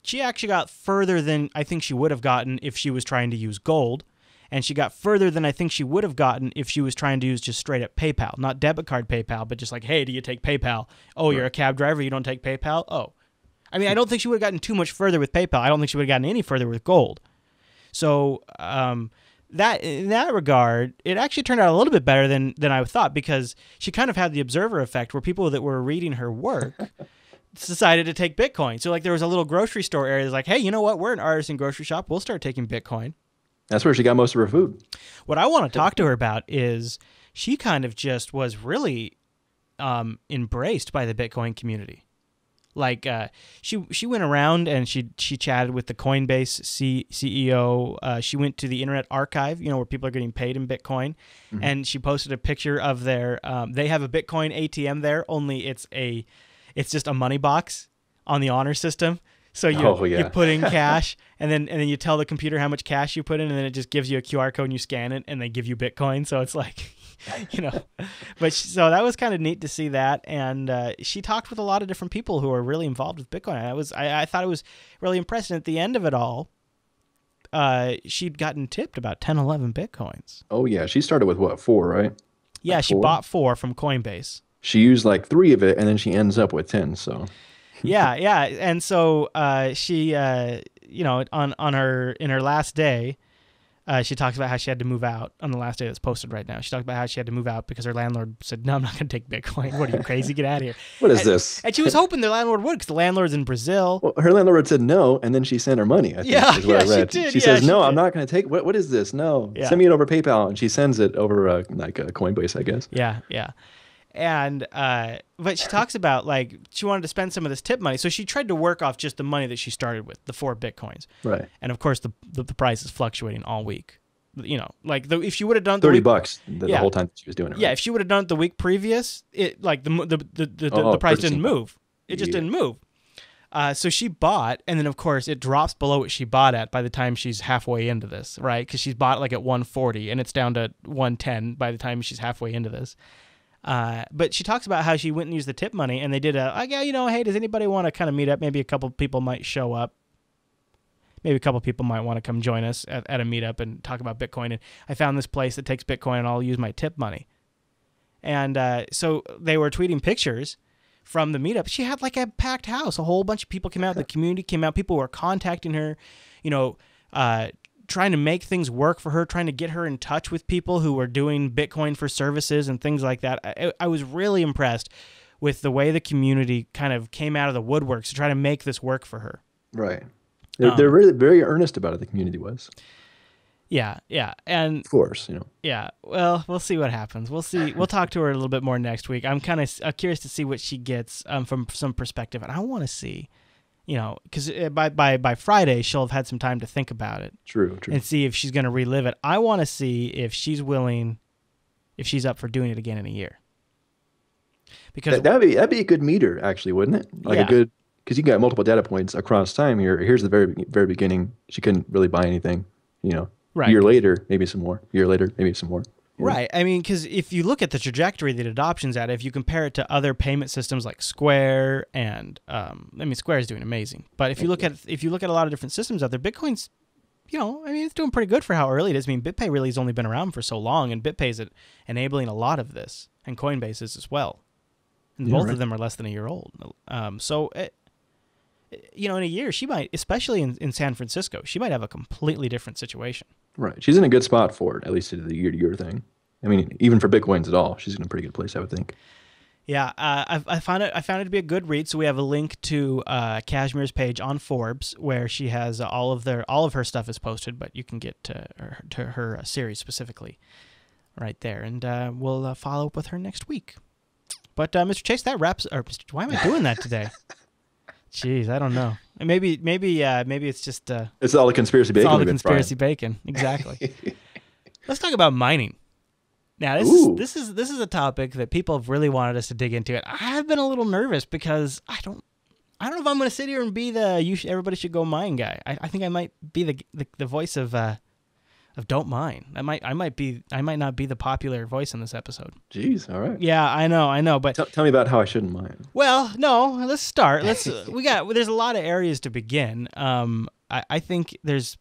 she actually got further than I think she would have gotten if she was trying to use gold. And she got further than I think she would have gotten if she was trying to use just straight up PayPal. Not debit card PayPal, but just like, hey, do you take PayPal? Oh, you're a cab driver, you don't take PayPal? Oh. I mean, I don't think she would have gotten too much further with PayPal. I don't think she would have gotten any further with gold. So that in that regard, it actually turned out a little bit better than I thought, because she kind of had the observer effect where people that were reading her work decided to take Bitcoin. So like there was a little grocery store area that's like, hey, you know what? We're an artisan grocery shop. We'll start taking Bitcoin. That's where she got most of her food. What I want to talk to her about is she kind of just was really embraced by the Bitcoin community. Like she went around and she chatted with the Coinbase CEO. She went to the Internet Archive, where people are getting paid in Bitcoin, and she posted a picture of their. They have a Bitcoin ATM there, only it's just a money box on the honor system. So you put in cash, and then you tell the computer how much cash you put in, and then it just gives you a QR code and you scan it, and they give you Bitcoin. So it's like, but so that was kind of neat to see that. And she talked with a lot of different people who are really involved with Bitcoin. I thought it was really impressive. At the end of it all, she'd gotten tipped about 10, 11 Bitcoins. Oh yeah, she started with what, 4, right? Yeah, like she bought 4 from Coinbase. She used like 3 of it, and then she ends up with 10. So. Yeah, and so she, in her last day, she talks about how she had to move out on the last day that's posted right now. She talked about how she had to move out because her landlord said, "No, I'm not going to take Bitcoin. What are you, crazy? Get out of here." What is this? And she was hoping the landlord would, because the landlord's in Brazil. Well, her landlord said no, and then she sent her money. I think, is what I read. She did. She says, "No, I'm not going to take. What is this? No, send me it over PayPal," and she sends it over like a Coinbase, I guess. Yeah. And but she talks about like she wanted to spend some of this tip money, so she tried to work off just the money that she started with, the 4 Bitcoins. Right. And of course, the price is fluctuating all week. Like if she would have done $30 the whole time she was doing it. Right? Yeah, if she would have done it the week previous, it like the price didn't move. It just didn't move. So she bought, and then of course it drops below what she bought at by the time she's halfway into this, right? Because she's bought like at 140, and it's down to 110 by the time she's halfway into this. But she talks about how she went and used the tip money, and they did hey, does anybody want to kind of meet up? Maybe a couple people might show up. Maybe a couple people might want to come join us at a meetup and talk about Bitcoin. And I found this place that takes Bitcoin, and I'll use my tip money. And so they were tweeting pictures from the meetup. She had like a packed house. A whole bunch of people came out. The community came out. People were contacting her, trying to make things work for her, trying to get her in touch with people who were doing Bitcoin for services and things like that. I was really impressed with the way the community kind of came out of the woodworks to try to make this work for her. Right. They're really very earnest about it, the community was. Yeah, and of course, Yeah, well, we'll see what happens. We'll see. We'll talk to her a little bit more next week. I'm kind of curious to see what she gets from some perspective, and I want to see, because by Friday she'll have had some time to think about it. True. And see if she's going to relive it. I want to see if she's willing, if she's up for doing it again in a year. Because that'd be a good meter, actually, wouldn't it? Like a good. Because you got multiple data points across time here. Here's the very beginning. She couldn't really buy anything, Right. A year later, maybe some more. A year later, maybe some more. Right. I mean, because if you look at the trajectory that adoption's at, if you compare it to other payment systems like Square and, Square is doing amazing. But if you look at a lot of different systems out there, Bitcoin's, it's doing pretty good for how early it is. I mean, BitPay really has only been around for so long, and BitPay is enabling a lot of this, and Coinbase is as well. And both of them are less than a year old. In a year, she might, especially in San Francisco, she might have a completely different situation. Right. She's in a good spot for it, at least to the year-to-year thing. I mean, even for Bitcoins at all, she's in a pretty good place, I would think. Yeah, I found it to be a good read. So we have a link to Kashmir's page on Forbes where she has all of her stuff is posted, but you can get to her series specifically right there, and we'll follow up with her next week. But Mr. Chase, that wraps. Or why am I doing that today? Jeez, I don't know. Maybe it's just it's all the conspiracy bacon. It's all the conspiracy bacon. Exactly. Let's talk about mining. Now, this is a topic that people have really wanted us to dig into. It. I've been a little nervous because I don't know if I'm going to sit here and be everybody should go mine guy. I think I might be the voice of don't mine. I might not be the popular voice in this episode. Jeez, all right. Yeah, I know. But tell me about how I shouldn't mine. Well, no, let's start. There's a lot of areas to begin. I think there's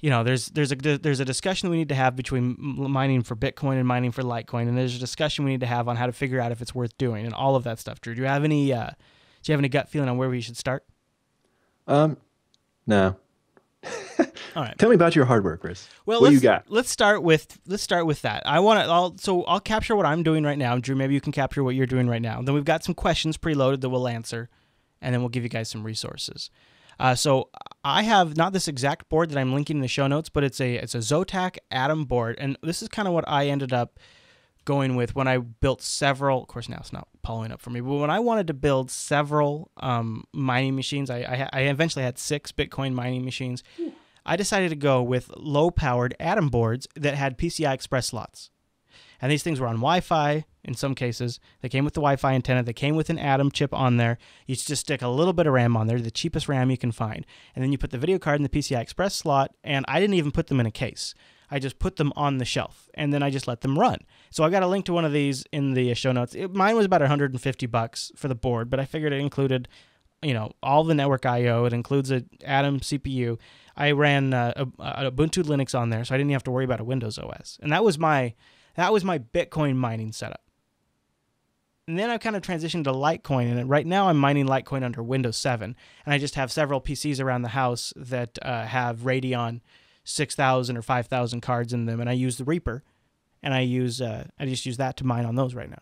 a discussion we need to have between mining for Bitcoin and mining for Litecoin, and there's a discussion we need to have on how to figure out if it's worth doing and all of that stuff. Drew, do you have any gut feeling on where we should start? No. All right. Tell me about your hardware, Chris. Well, what do you got? Let's start with that. I'll capture what I'm doing right now. Drew, maybe you can capture what you're doing right now. Then we've got some questions preloaded that we'll answer, and then we'll give you guys some resources. So I have not this exact board that I'm linking in the show notes, but it's a Zotac Atom board, and this is kind of what I ended up going with when I built several. Of course, now it's not following up for me, but when I wanted to build several mining machines, I eventually had 6 Bitcoin mining machines. I decided to go with low-powered Atom boards that had PCI Express slots. And these things were on Wi-Fi in some cases. They came with the Wi-Fi antenna. They came with an Atom chip on there. You just stick a little bit of RAM on there, the cheapest RAM you can find. And then you put the video card in the PCI Express slot, and I didn't even put them in a case. I just put them on the shelf, and then I just let them run. So I got a link to one of these in the show notes. Mine was about $150 for the board, but I figured it included, all the network I/O. It includes an Atom CPU. I ran Ubuntu Linux on there, so I didn't have to worry about a Windows OS. And that was my Bitcoin mining setup. And then I kind of transitioned to Litecoin, and right now I'm mining Litecoin under Windows 7. And I just have several PCs around the house that have Radeon 6,000 or 5,000 cards in them, and I use the Reaper, and I just use that to mine on those right now.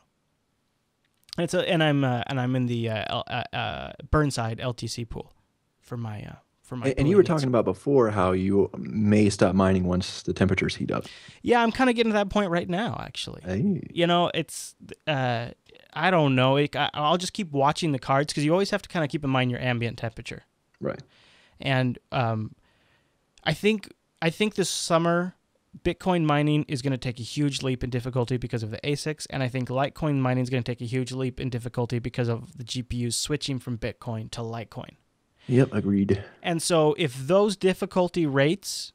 And I'm in the Burnside LTC pool for my. And you were talking about before how you may stop mining once the temperatures heat up. Yeah, I'm kind of getting to that point right now, actually. Hey. It's I don't know. I'll just keep watching the cards because you always have to kind of keep in mind your ambient temperature. Right. And I think this summer Bitcoin mining is going to take a huge leap in difficulty because of the ASICs, and I think Litecoin mining is going to take a huge leap in difficulty because of the GPUs switching from Bitcoin to Litecoin. Yep, agreed. And so if those difficulty rates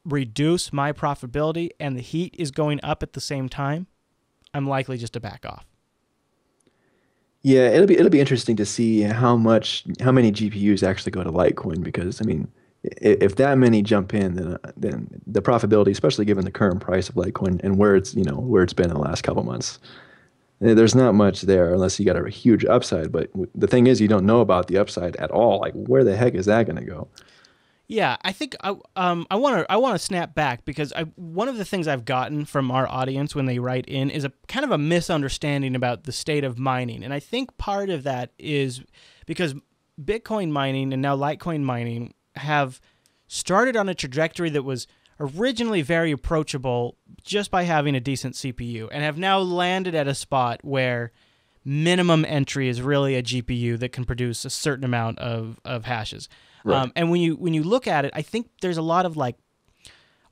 reduce my profitability and the heat is going up at the same time, I'm likely just to back off. Yeah, it'll be interesting to see how many GPUs actually go to Litecoin, because I mean, if that many jump in, then the profitability, especially given the current price of Litecoin and where it's been in the last couple months, there's not much there unless you got a huge upside. But the thing is, you don't know about the upside at all. Like, where the heck is that going to go? Yeah, I think I want to snap back because one of the things I've gotten from our audience when they write in is a kind of a misunderstanding about the state of mining, and I think part of that is because Bitcoin mining and now Litecoin mining have started on a trajectory that was originally very approachable just by having a decent CPU, and have now landed at a spot where minimum entry is really a GPU that can produce a certain amount of hashes. Right. And when you look at it, I think there's a lot of like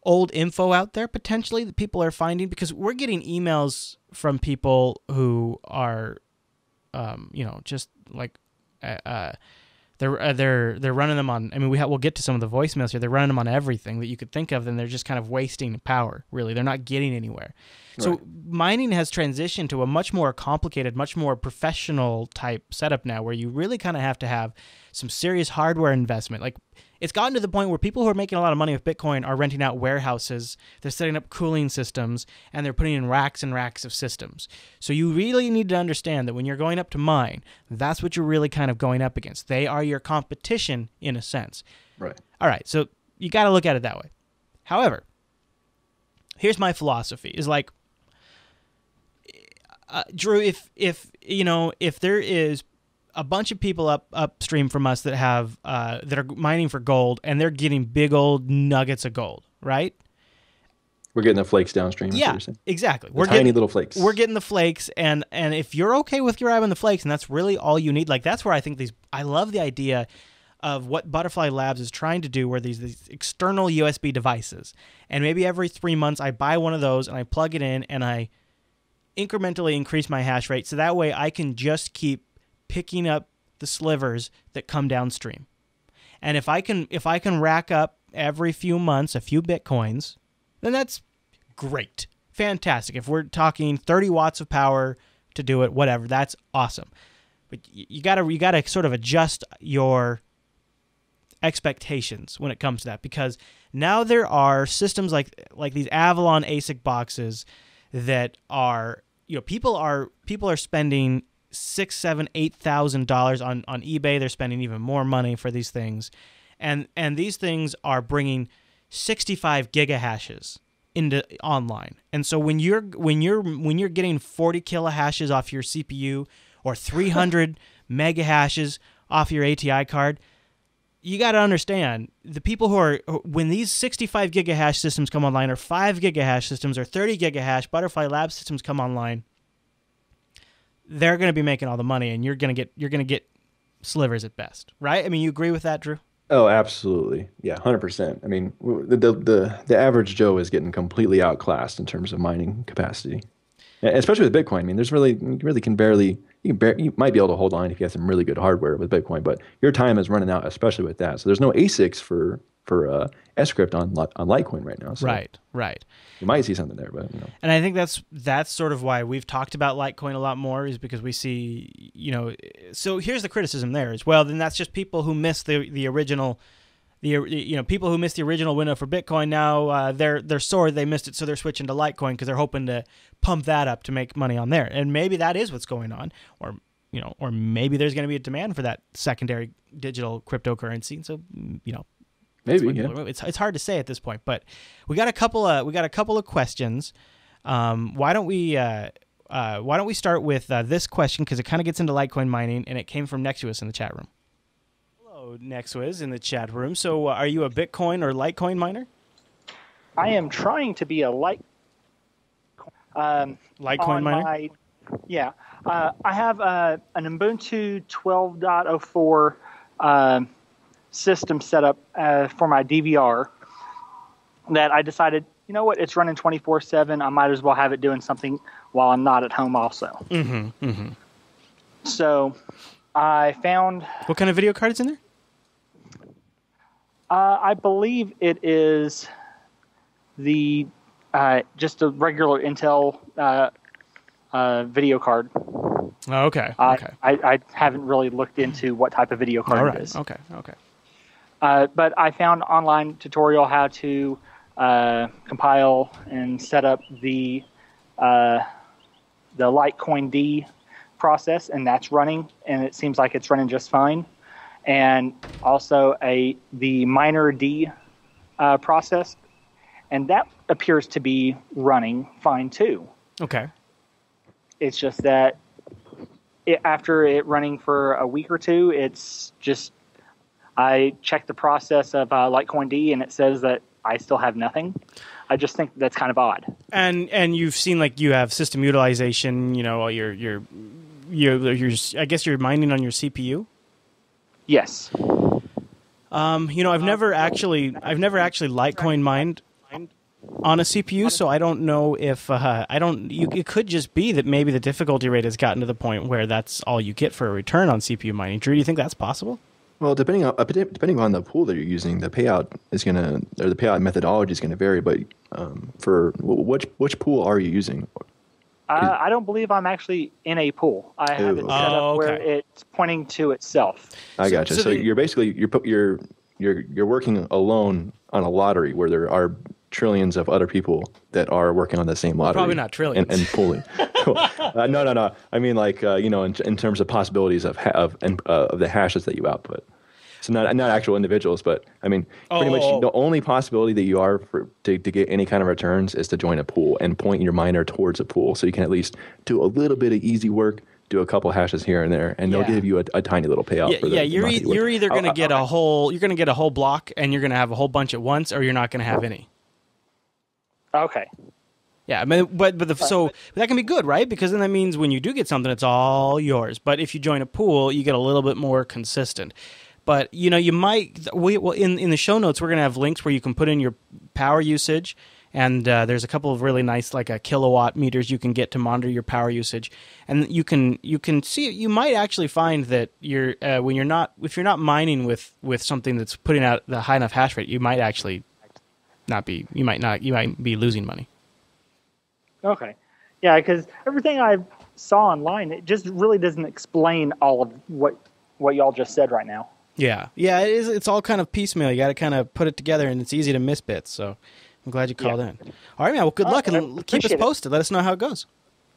old info out there potentially that people are finding, because we're getting emails from people who are, just like they're running them on. I mean, we'll get to some of the voicemails here. They're running them on everything that you could think of, and they're just kind of wasting power. Really, they're not getting anywhere. Right. So mining has transitioned to a much more complicated, much more professional type setup now, where you really kind of have to have some serious hardware investment. Like, it's gotten to the point where people who are making a lot of money with Bitcoin are renting out warehouses, they're setting up cooling systems, and they're putting in racks and racks of systems. So you really need to understand that when you're going up to mine, that's what you're really kind of going up against. They are your competition in a sense. Right. All right, so you got to look at it that way. However, here's my philosophy, is like, Drew, if there is a bunch of people upstream from us that have that are mining for gold, and they're getting big old nuggets of gold, right? We're getting the flakes downstream. Yeah, exactly. We're tiny little flakes. We're getting the flakes, and if you're okay with grabbing the flakes, and that's really all you need, like that's where I think I love the idea of what Butterfly Labs is trying to do, where these external USB devices, and maybe every 3 months I buy one of those and I plug it in and I incrementally increase my hash rate, so that way I can just keep picking up the slivers that come downstream. And if I can rack up every few months a few Bitcoins, then that's great. Fantastic. If we're talking 30 watts of power to do it, whatever, that's awesome. But you gotta sort of adjust your expectations when it comes to that, because now there are systems like these Avalon ASIC boxes that are, people are spending $6,000, $7,000, $8,000 on eBay. They're spending even more money for these things, and these things are bringing 65 gigahashes into online. And so when you're getting 40 kilohashes off your CPU or 300 megahashes off your ATI card, you got to understand the people when these 65 gigahash systems come online, or 5 gigahash systems, or 30 gigahash Butterfly Labs systems come online, they're going to be making all the money, and you're going to get slivers at best, right? I mean, you agree with that, Drew? Oh, absolutely. Yeah, 100%. I mean, the average Joe is getting completely outclassed in terms of mining capacity, especially with Bitcoin. I mean, you might be able to hold on if you have some really good hardware with Bitcoin, but your time is running out, especially with that. So there's no ASICs for Scrypt on Litecoin right now. So Right. You might see something there, but And I think that's sort of why we've talked about Litecoin a lot more, is because we see, so here's the criticism there is, well, then that's just people who missed the original, people who missed the original window for Bitcoin. Now they're sore they missed it, so they're switching to Litecoin because they're hoping to pump that up to make money on there. And maybe that is what's going on, or maybe there's going to be a demand for that secondary digital cryptocurrency. So maybe, yeah. It's hard to say at this point, but we got a couple of questions. Why don't we start with this question, because it kind of gets into Litecoin mining, and it came from Nexus in the chat room. Hello, Nexus in the chat room. So, are you a Bitcoin or Litecoin miner? I am trying to be a Litecoin miner. Yeah, I have an Ubuntu 12.04 system set up for my DVR that I decided, it's running 24/7. I might as well have it doing something while I'm not at home also. Mm-hmm, mm-hmm. So I found... What kind of video card is in there? I believe it is just a regular Intel video card. Oh, okay. I haven't really looked into what type of video card it is. Okay. But I found online tutorial how to compile and set up the Litecoin D process, and that's running, and it seems like it's running just fine. And also the miner D process, and that appears to be running fine too. Okay. It's just that after it running for a week or two, it's just, I checked the process of Litecoin D, and it says that I still have nothing. I just think that's kind of odd. And you've seen, like, you have system utilization. Your I guess you're mining on your CPU. Yes. I've never actually Litecoin mined on a CPU, so I don't know if it could just be that maybe the difficulty rate has gotten to the point where that's all you get for a return on CPU mining. Drew, do you think that's possible? Well, depending on the pool that you're using, the payout the payout methodology is gonna vary. But for which pool are you using? I don't believe I'm actually in a pool. I have it set up where it's pointing to itself. I gotcha. So you're basically you're working alone on a lottery where there are trillions of other people that are working on the same lottery. Probably not trillions. And pooling. No. I mean, like in terms of possibilities of the hashes that you output. So not actual individuals, but I mean, pretty much the only possibility that you are to get any kind of returns is to join a pool and point your miner towards a pool, so you can at least do a little bit of easy work, do a couple hashes here and there, and they'll give you a tiny little payout. You're either going to get a whole block, and you're going to have a whole bunch at once, or you're not going to have any. Okay. Yeah, I mean, but that can be good, right? Because then that means when you do get something, it's all yours. But if you join a pool, you get a little bit more consistent. But you might in the show notes we're gonna have links where you can put in your power usage, and there's a couple of really nice like a kilowatt meters you can get to monitor your power usage, and you can see you might actually find that if you're not mining with something that's putting out the high enough hash rate, you might actually you might be losing money. Okay. Yeah, because everything I saw online, it just really doesn't explain all of what y'all just said right now. Yeah, it is. It's all kind of piecemeal. You got to kind of put it together, and it's easy to miss bits. So I'm glad you called in. All right, man. Well, good luck, and keep us posted. Let us know how it goes.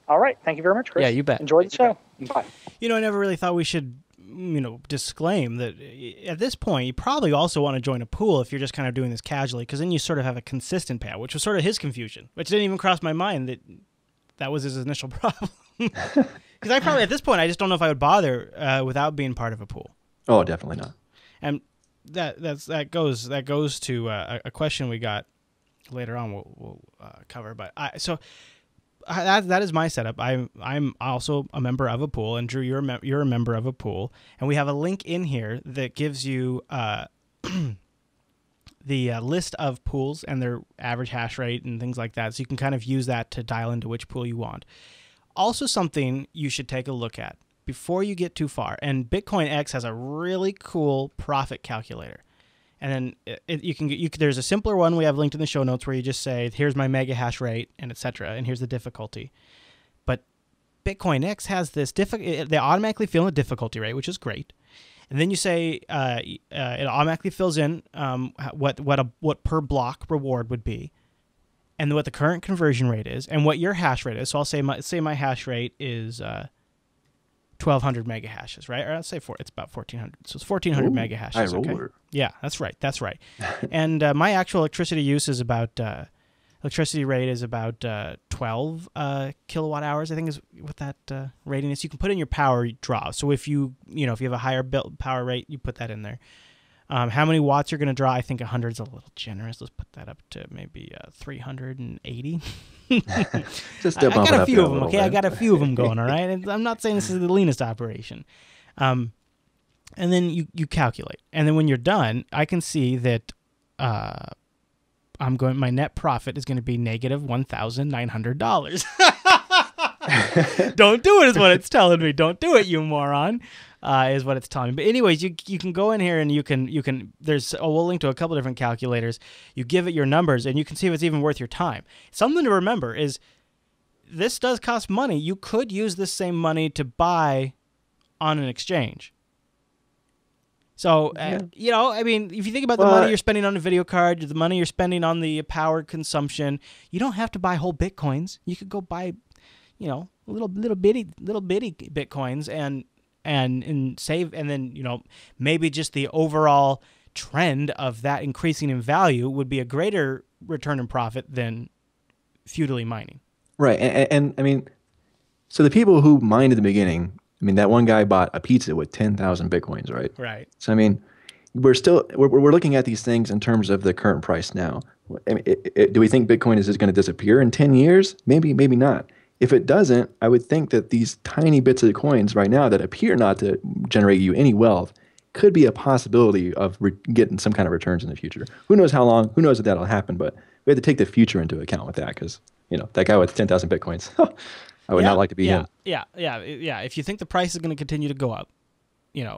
All right. Thank you very much, Chris. Yeah, you bet. Enjoy the show. Bye. I never really thought we should, disclaim that at this point, you probably also want to join a pool if you're just kind of doing this casually, because then you sort of have a consistent payout, which was sort of his confusion, which didn't even cross my mind that was his initial problem. Because I probably, at this point, I just don't know if I would bother without being part of a pool. Oh, definitely not. And that goes to a question we got later on. We'll cover, but that is my setup. I'm also a member of a pool, and Drew, you're a member of a pool, and we have a link in here that gives you the list of pools and their average hash rate and things like that, so you can kind of use that to dial into which pool you want. Also, something you should take a look at before you get too far, and Bitcoin X has a really cool profit calculator. And then there's a simpler one we have linked in the show notes where you just say, here's my mega hash rate and etc. and here's the difficulty. But Bitcoin X has this they automatically fill in the difficulty rate, which is great. And then you say it automatically fills in what per block reward would be, and what the current conversion rate is, and what your hash rate is. So I'll say my hash rate is 1,200 mega hashes, right? Or I'll say it's about 1,400. So it's 1,400 mega hashes. Okay. Yeah, that's right. And my actual electricity use is electricity rate is about 12 kilowatt hours, I think is what that rating is. You can put in your power draw. So if you have a higher power rate, you put that in there. How many watts you're going to draw? I think 100 is a little generous. Let's put that up to maybe 380. Just I got a few of them, okay? I got a few of them going, all right? And I'm not saying this is the leanest operation. And then you calculate. And then when you're done, I can see that my net profit is going to be negative $1,900. Don't do it is what it's telling me. Don't do it, you moron. Is what it's telling me. But anyways, you can go in here and you can we'll link to a couple different calculators. You give it your numbers and you can see if it's even worth your time. Something to remember is this does cost money. You could use this same money to buy on an exchange. So, I mean, if you think about the money you're spending on a video card, the money you're spending on the power consumption, you don't have to buy whole Bitcoins. You could go buy, little bitty Bitcoins and save, and then maybe just the overall trend of that increasing in value would be a greater return in profit than feudally mining. Right, and I mean, so the people who mined at the beginning, I mean, that one guy bought a pizza with 10,000 Bitcoins, right? Right. So I mean, we're looking at these things in terms of the current price now. I mean, do we think Bitcoin is just going to disappear in 10 years? Maybe not. If it doesn't, I would think that these tiny bits of coins right now that appear not to generate you any wealth could be a possibility of getting some kind of returns in the future. Who knows how long? Who knows if that'll happen? But we have to take the future into account with that, because that guy with 10,000 Bitcoins, I would not like to be him. Yeah. If you think the price is going to continue to go up,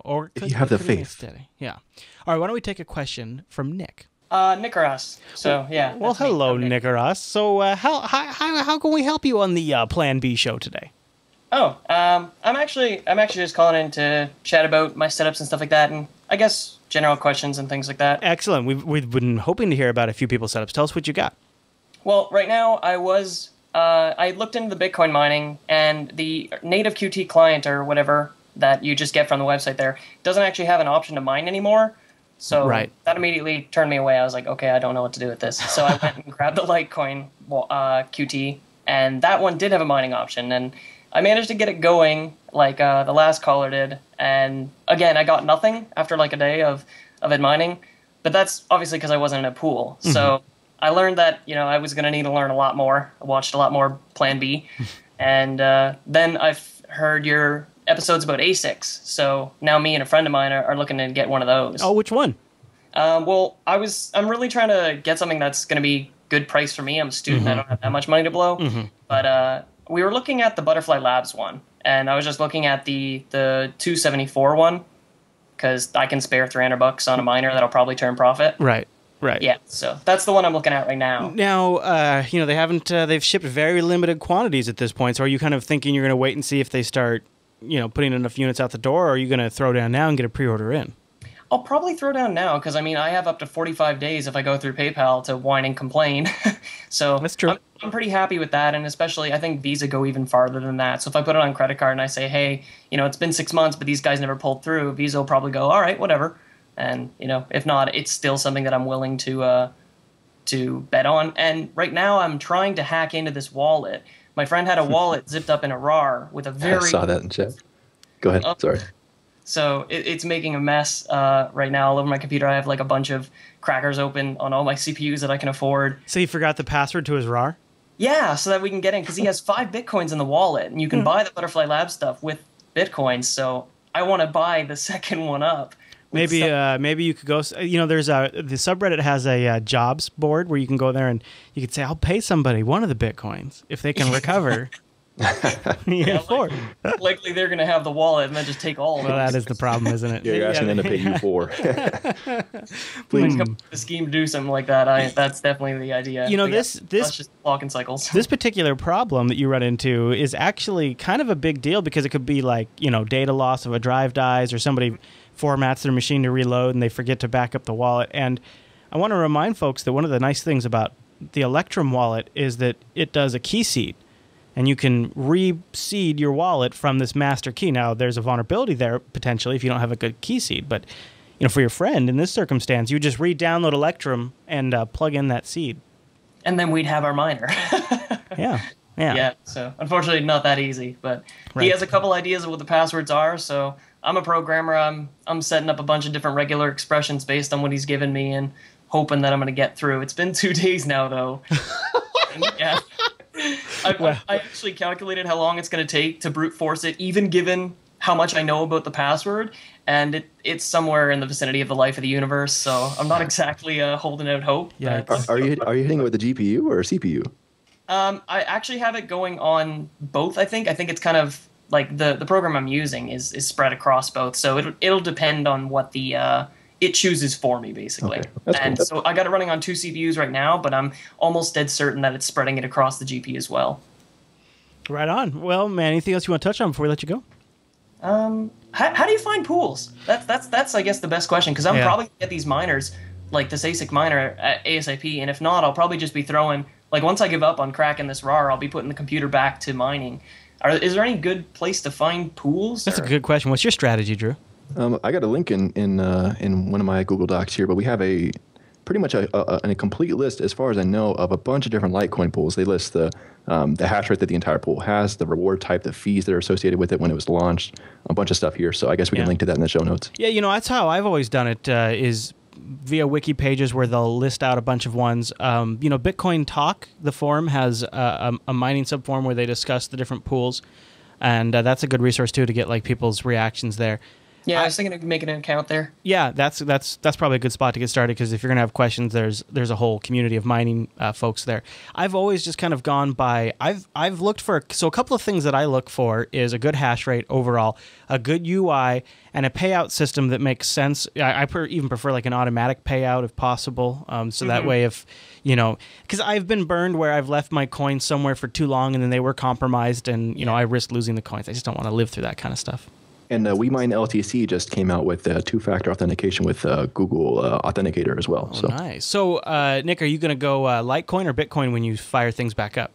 or if you have the faith. Steady. Yeah. All right. Why don't we take a question from Nick? Nicoras. So yeah. Well, hello, Nicoras. So how can we help you on the Plan B show today? Oh, I'm actually just calling in to chat about my setups and stuff like that, and I guess general questions and things like that. Excellent. We've been hoping to hear about a few people's setups. Tell us what you got. Well, right now I looked into the Bitcoin mining, and the native Qt client or whatever that you just get from the website there doesn't actually have an option to mine anymore. So Right. that immediately turned me away. I was like, okay, I don't know what to do with this. So I went and grabbed the Litecoin QT, and that one did have a mining option. And I managed to get it going like the last caller did. And again, I got nothing after like a day of it mining. But that's obviously because I wasn't in a pool. Mm-hmm. So I learned that, I was going to need to learn a lot more. I watched a lot more Plan B. And then I've heard your episodes about ASICs. So now me and a friend of mine are looking to get one of those. Oh, which one? Well, I'm really trying to get something that's going to be good price for me. I'm a student. I don't have that much money to blow. But we were looking at the Butterfly Labs one. And I was just looking at the 274 one because I can spare $300 on a miner that'll probably turn profit. Right. Yeah, so that's the one I'm looking at right now. Now, they haven't. They've shipped very limited quantities at this point. So, are you kind of thinking you're going to wait and see if they start, putting enough units out the door, or are you going to throw down now and get a pre-order in? I'll probably throw down now because I have up to 45 days if I go through PayPal to whine and complain. So that's true. I'm pretty happy with that, and especially I think Visa go even farther than that. So if I put it on credit card and I say, hey, it's been 6 months, but these guys never pulled through, Visa will probably go, all right, whatever. And if not, it's still something that I'm willing to bet on. And right now, I'm trying to hack into this wallet. My friend had a wallet zipped up in a RAR with a very. I saw that in chat. Go ahead. Sorry. So it's making a mess right now all over my computer. I have like a bunch of crackers open on all my CPUs that I can afford. So he forgot the password to his RAR? Yeah, so that we can get in because he has 5 Bitcoins in the wallet, and you can buy the Butterfly Lab stuff with Bitcoins. So I want to buy the second one up. Maybe you could go. There's the subreddit has a jobs board where you can go there and you could say, "I'll pay somebody one of the Bitcoins if they can recover." Likely they're going to have the wallet and then just take all of it. Well, that is the problem, isn't it? Yeah, you're asking them to pay you for. Please come up with a scheme to do something like that. That's definitely the idea. This just clock and cycles. This particular problem that you run into is actually kind of a big deal because it could be like data loss of a drive dies or somebody formats their machine to reload and they forget to back up the wallet. And I want to remind folks that one of the nice things about the Electrum wallet is that it does a key seed, and you can reseed your wallet from this master key. Now, there's a vulnerability there potentially if you don't have a good key seed, but for your friend in this circumstance, you just re-download Electrum and plug in that seed, and then we'd have our miner. Yeah. So unfortunately, not that easy, but he has a couple ideas of what the passwords are. So I'm a programmer. I'm setting up a bunch of different regular expressions based on what he's given me and hoping that I'm going to get through. It's been 2 days now, though. Yeah. I actually calculated how long it's going to take to brute force it, even given how much I know about the password, and it's somewhere in the vicinity of the life of the universe. So I'm not exactly holding out hope. Yeah. Are you hitting it with the GPU or CPU? I actually have it going on both. I think it's kind of like the program I'm using is spread across both, so it'll depend on what the it chooses for me, basically. Okay. And cool. So I got it running on 2 CPUs right now, but I'm almost dead certain that it's spreading it across the GP as well. Right on. Well, man, anything else you want to touch on before we let you go? How do you find pools? That's I guess the best question, because I'm probably gonna get these miners like this ASIC miner at ASAP, and if not, I'll probably just be throwing, like, once I give up on cracking this RAR, I'll be putting the computer back to mining. Is there any good place to find pools? That's a good question. What's your strategy, Drew? I got a link in one of my Google Docs here, but we have pretty much a complete list, as far as I know, of a bunch of different Litecoin pools. They list the hash rate that the entire pool has, the reward type, the fees that are associated with it when it was launched, a bunch of stuff here. So I guess we can link to that in the show notes. Yeah, that's how I've always done it, is via wiki pages where they'll list out a bunch of ones. Bitcoin Talk, the forum, has a mining subforum where they discuss the different pools, and that's a good resource too to get like people's reactions there. Yeah, I was thinking of making an account there. Yeah, that's probably a good spot to get started, because if you're gonna have questions, there's a whole community of mining folks there. I've always just kind of gone by. I've looked for, so a couple of things that I look for is a good hash rate overall, a good UI, and a payout system that makes sense. I even prefer like an automatic payout if possible. So that way, if because I've been burned where I've left my coins somewhere for too long and then they were compromised, and I risked losing the coins. I just don't want to live through that kind of stuff. And WeMineLTC just came out with two-factor authentication with Google Authenticator as well. So nice. So, Nick, are you going to go Litecoin or Bitcoin when you fire things back up?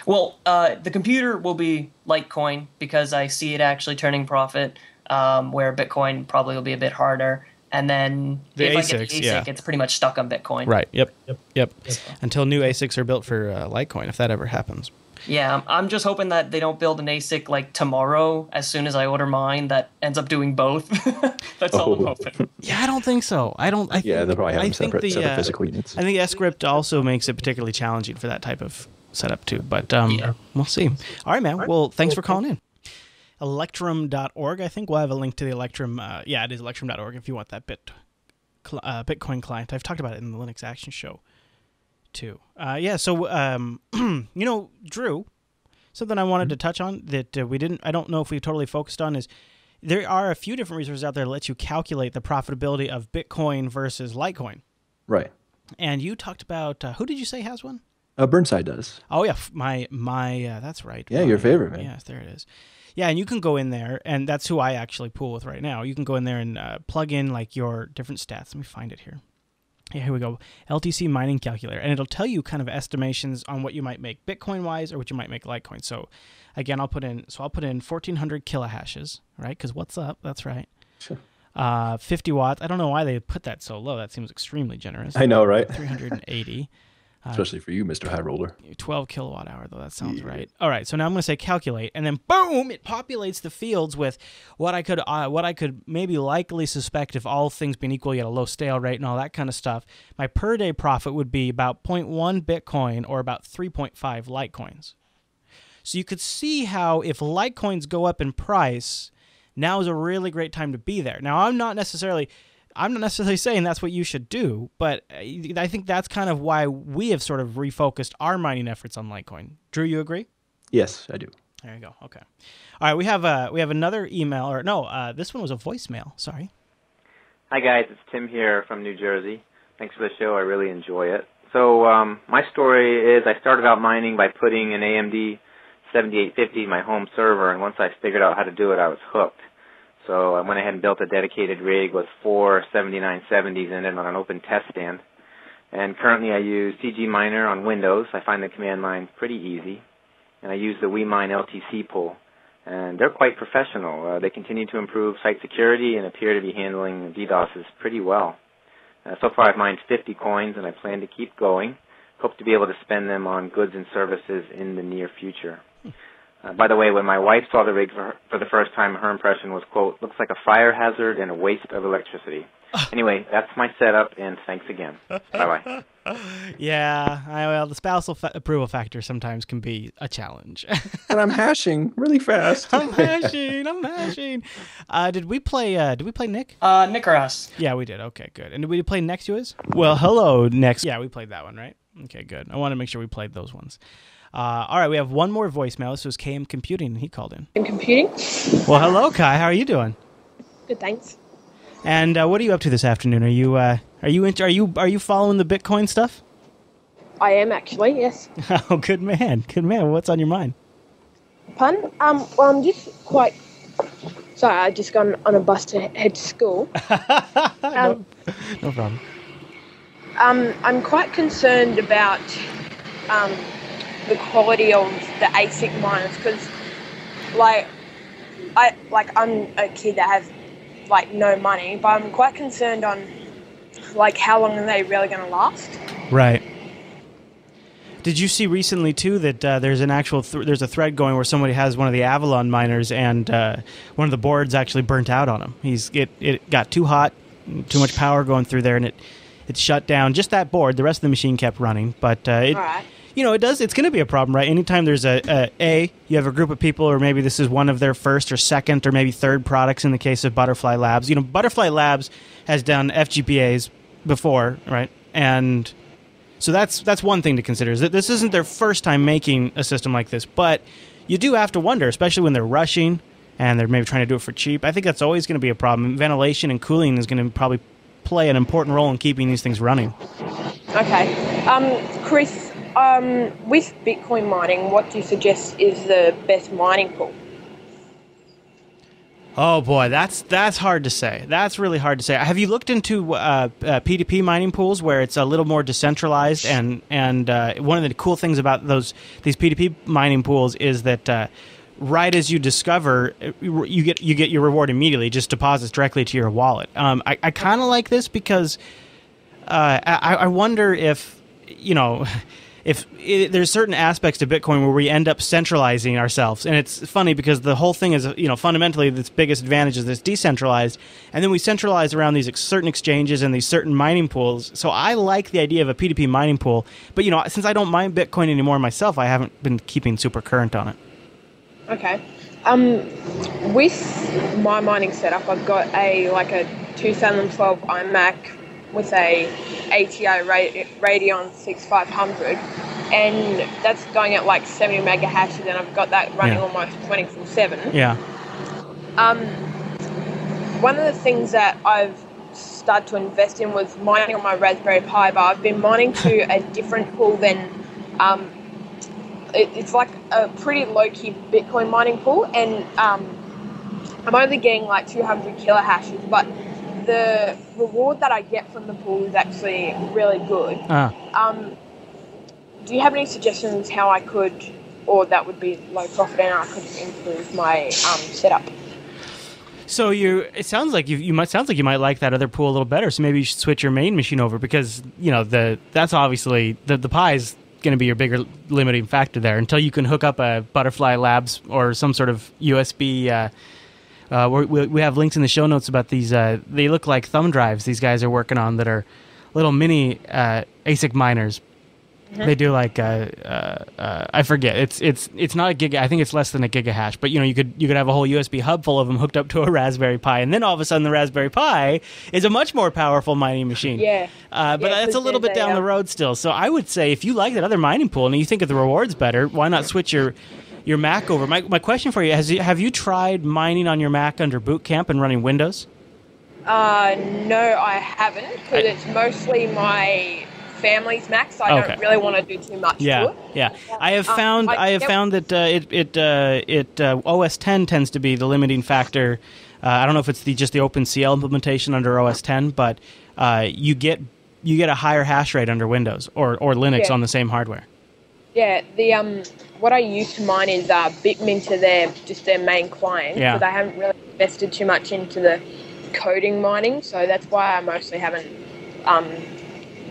Well, the computer will be Litecoin because I see it actually turning profit, where Bitcoin probably will be a bit harder. And then The if I get ASICs, the ASIC, yeah. it's pretty much stuck on Bitcoin. Right. Yep. Until new ASICs are built for Litecoin, if that ever happens. Yeah, I'm just hoping that they don't build an ASIC like tomorrow as soon as I order mine that ends up doing both. That's all I'm hoping. Yeah, I don't think so. They'll probably have them separate physical units. I think Scrypt also makes it particularly challenging for that type of setup too. But we'll see. All right, man. Well, thanks for calling in. Electrum.org. I think we'll have a link to the Electrum. Yeah, it is Electrum.org if you want that Bitcoin client. I've talked about it in the Linux Action Show too. So Drew, something I wanted to touch on that I don't know if we totally focused on is there are a few different resources out there that let you calculate the profitability of Bitcoin versus Litecoin. Right. And you talked about, who did you say has one? Burnside does. Oh yeah, my that's right. Yeah, your favorite, man. Yes, there it is. Yeah, and you can go in there, and that's who I actually pool with right now. You can go in there and plug in like your different stats. Let me find it here. Yeah, here we go. LTC mining calculator, and it'll tell you kind of estimations on what you might make Bitcoin-wise or what you might make Litecoin. So, again, I'll put in 1,400 kilohashes, right? Because what's up? That's right. Sure. 50 watts. I don't know why they put that so low. That seems extremely generous. I know, right? 380. Especially for you, Mr. High Roller. 12 kilowatt hour, though. That sounds right. All right, so now I'm going to say calculate, and then boom, it populates the fields with what I could maybe likely suspect if all things being equal, you had a low stale rate and all that kind of stuff. My per day profit would be about 0.1 Bitcoin or about 3.5 Litecoins. So you could see how if Litecoins go up in price, now is a really great time to be there. Now, I'm not necessarily saying that's what you should do, but I think that's kind of why we have sort of refocused our mining efforts on Litecoin. Drew, you agree? Yes, I do. There you go. Okay. All right, we have another email, or no, this one was a voicemail. Sorry. Hi guys, it's Tim here from New Jersey. Thanks for the show. I really enjoy it. So my story is I started out mining by putting an AMD 7850 in my home server, and once I figured out how to do it, I was hooked. So I went ahead and built a dedicated rig with 4 7970s in it on an open test stand. And currently I use CG Miner on Windows. I find the command line pretty easy. And I use the WeMine LTC pool. And they're quite professional. They continue to improve site security and appear to be handling DDoSes pretty well. So far I've mined 50 coins, and I plan to keep going. Hope to be able to spend them on goods and services in the near future. By the way, when my wife saw the rig for the first time, her impression was, quote, looks like a fire hazard and a waste of electricity. Anyway, that's my setup, and thanks again. Bye-bye. Yeah, well, the spousal approval factor sometimes can be a challenge. And I'm hashing really fast. I'm hashing. Did we play Nick? Nick or us? Yeah, we did. Okay, good. And did we play Next to His? Well, hello, Next. Yeah, we played that one, right? Okay, good. I want to make sure we played those ones. All right, we have one more voicemail. This was KM Computing, and he called in. KM Computing? Well, hello, Kai. How are you doing? Good, thanks. And what are you up to this afternoon? Are you following the Bitcoin stuff? I am actually, yes. Oh, good man. What's on your mind? Pardon? Well, I'm just quite... Sorry, I just got on a bus to head to school. No problem. I'm quite concerned about the quality of the ASIC miners, because I'm a kid that has no money, but I'm quite concerned on how long are they really going to last. Right. Did you see recently too that there's an actual there's a thread going where somebody has one of the Avalon miners and one of the boards actually burnt out on him. It got too hot, too much power going through there, and it shut down just that board. The rest of the machine kept running, but all right. It's going to be a problem, right? Anytime there's you have a group of people, or maybe this is one of their first or second or maybe third products in the case of Butterfly Labs. Butterfly Labs has done FGPAs before, right? And so that's one thing to consider, is that this isn't their first time making a system like this, but you do have to wonder, especially when they're rushing and they're maybe trying to do it for cheap. I think that's always going to be a problem. Ventilation and cooling is going to probably play an important role in keeping these things running. Okay. Chris, with Bitcoin mining, what do you suggest is the best mining pool? Oh boy, that's hard to say. That's really hard to say. Have you looked into P2P mining pools where it's a little more decentralized? And one of the cool things about these P2P mining pools is that right as you discover, you get your reward immediately. Just deposits directly to your wallet. I kind of like this because I wonder if there's certain aspects to Bitcoin where we end up centralizing ourselves. And it's funny because the whole thing is, fundamentally its biggest advantage is that it's decentralized. And then we centralize around these certain exchanges and these certain mining pools. So I like the idea of a P2P mining pool. But, since I don't mine Bitcoin anymore myself, I haven't been keeping super current on it. Okay. With my mining setup, I've got a 2012 iMac with a ATI Radeon 6500, and that's going at 70 mega hashes, and I've got that running almost 24/7. Yeah. One of the things that I've started to invest in was mining on my Raspberry Pi, but I've been mining to a different pool than it's like a pretty low-key Bitcoin mining pool, and I'm only getting 200 kilohashes, but the reward that I get from the pool is actually really good. Do you have any suggestions how I could, or that would be low profit, and I could improve my setup? So it sounds like you might like that other pool a little better. So maybe you should switch your main machine over because that's obviously the Pi is going to be your bigger limiting factor there until you can hook up a Butterfly Labs or some sort of USB. We have links in the show notes about these. They look like thumb drives these guys are working on that are little mini ASIC miners. Mm-hmm. They do I forget. It's not a giga. I think it's less than a gigahash. But you could have a whole USB hub full of them hooked up to a Raspberry Pi, and then all of a sudden the Raspberry Pi is a much more powerful mining machine. Yeah. But that's a little bit down the road still. So I would say if you like that other mining pool and you think that the reward's better, why not switch your Mac over? My question for you have you tried mining on your Mac under Boot Camp and running Windows? No, I haven't, because it's mostly my family's Mac, so I don't really want to do too much to it. Yeah. I have found that OS 10 tends to be the limiting factor. I don't know if it's just the OpenCL implementation under OS 10, but you get a higher hash rate under Windows or Linux on the same hardware. Yeah, what I used to mine is Bitminter, their main client, because I haven't really invested too much into the coding mining, so that's why I mostly haven't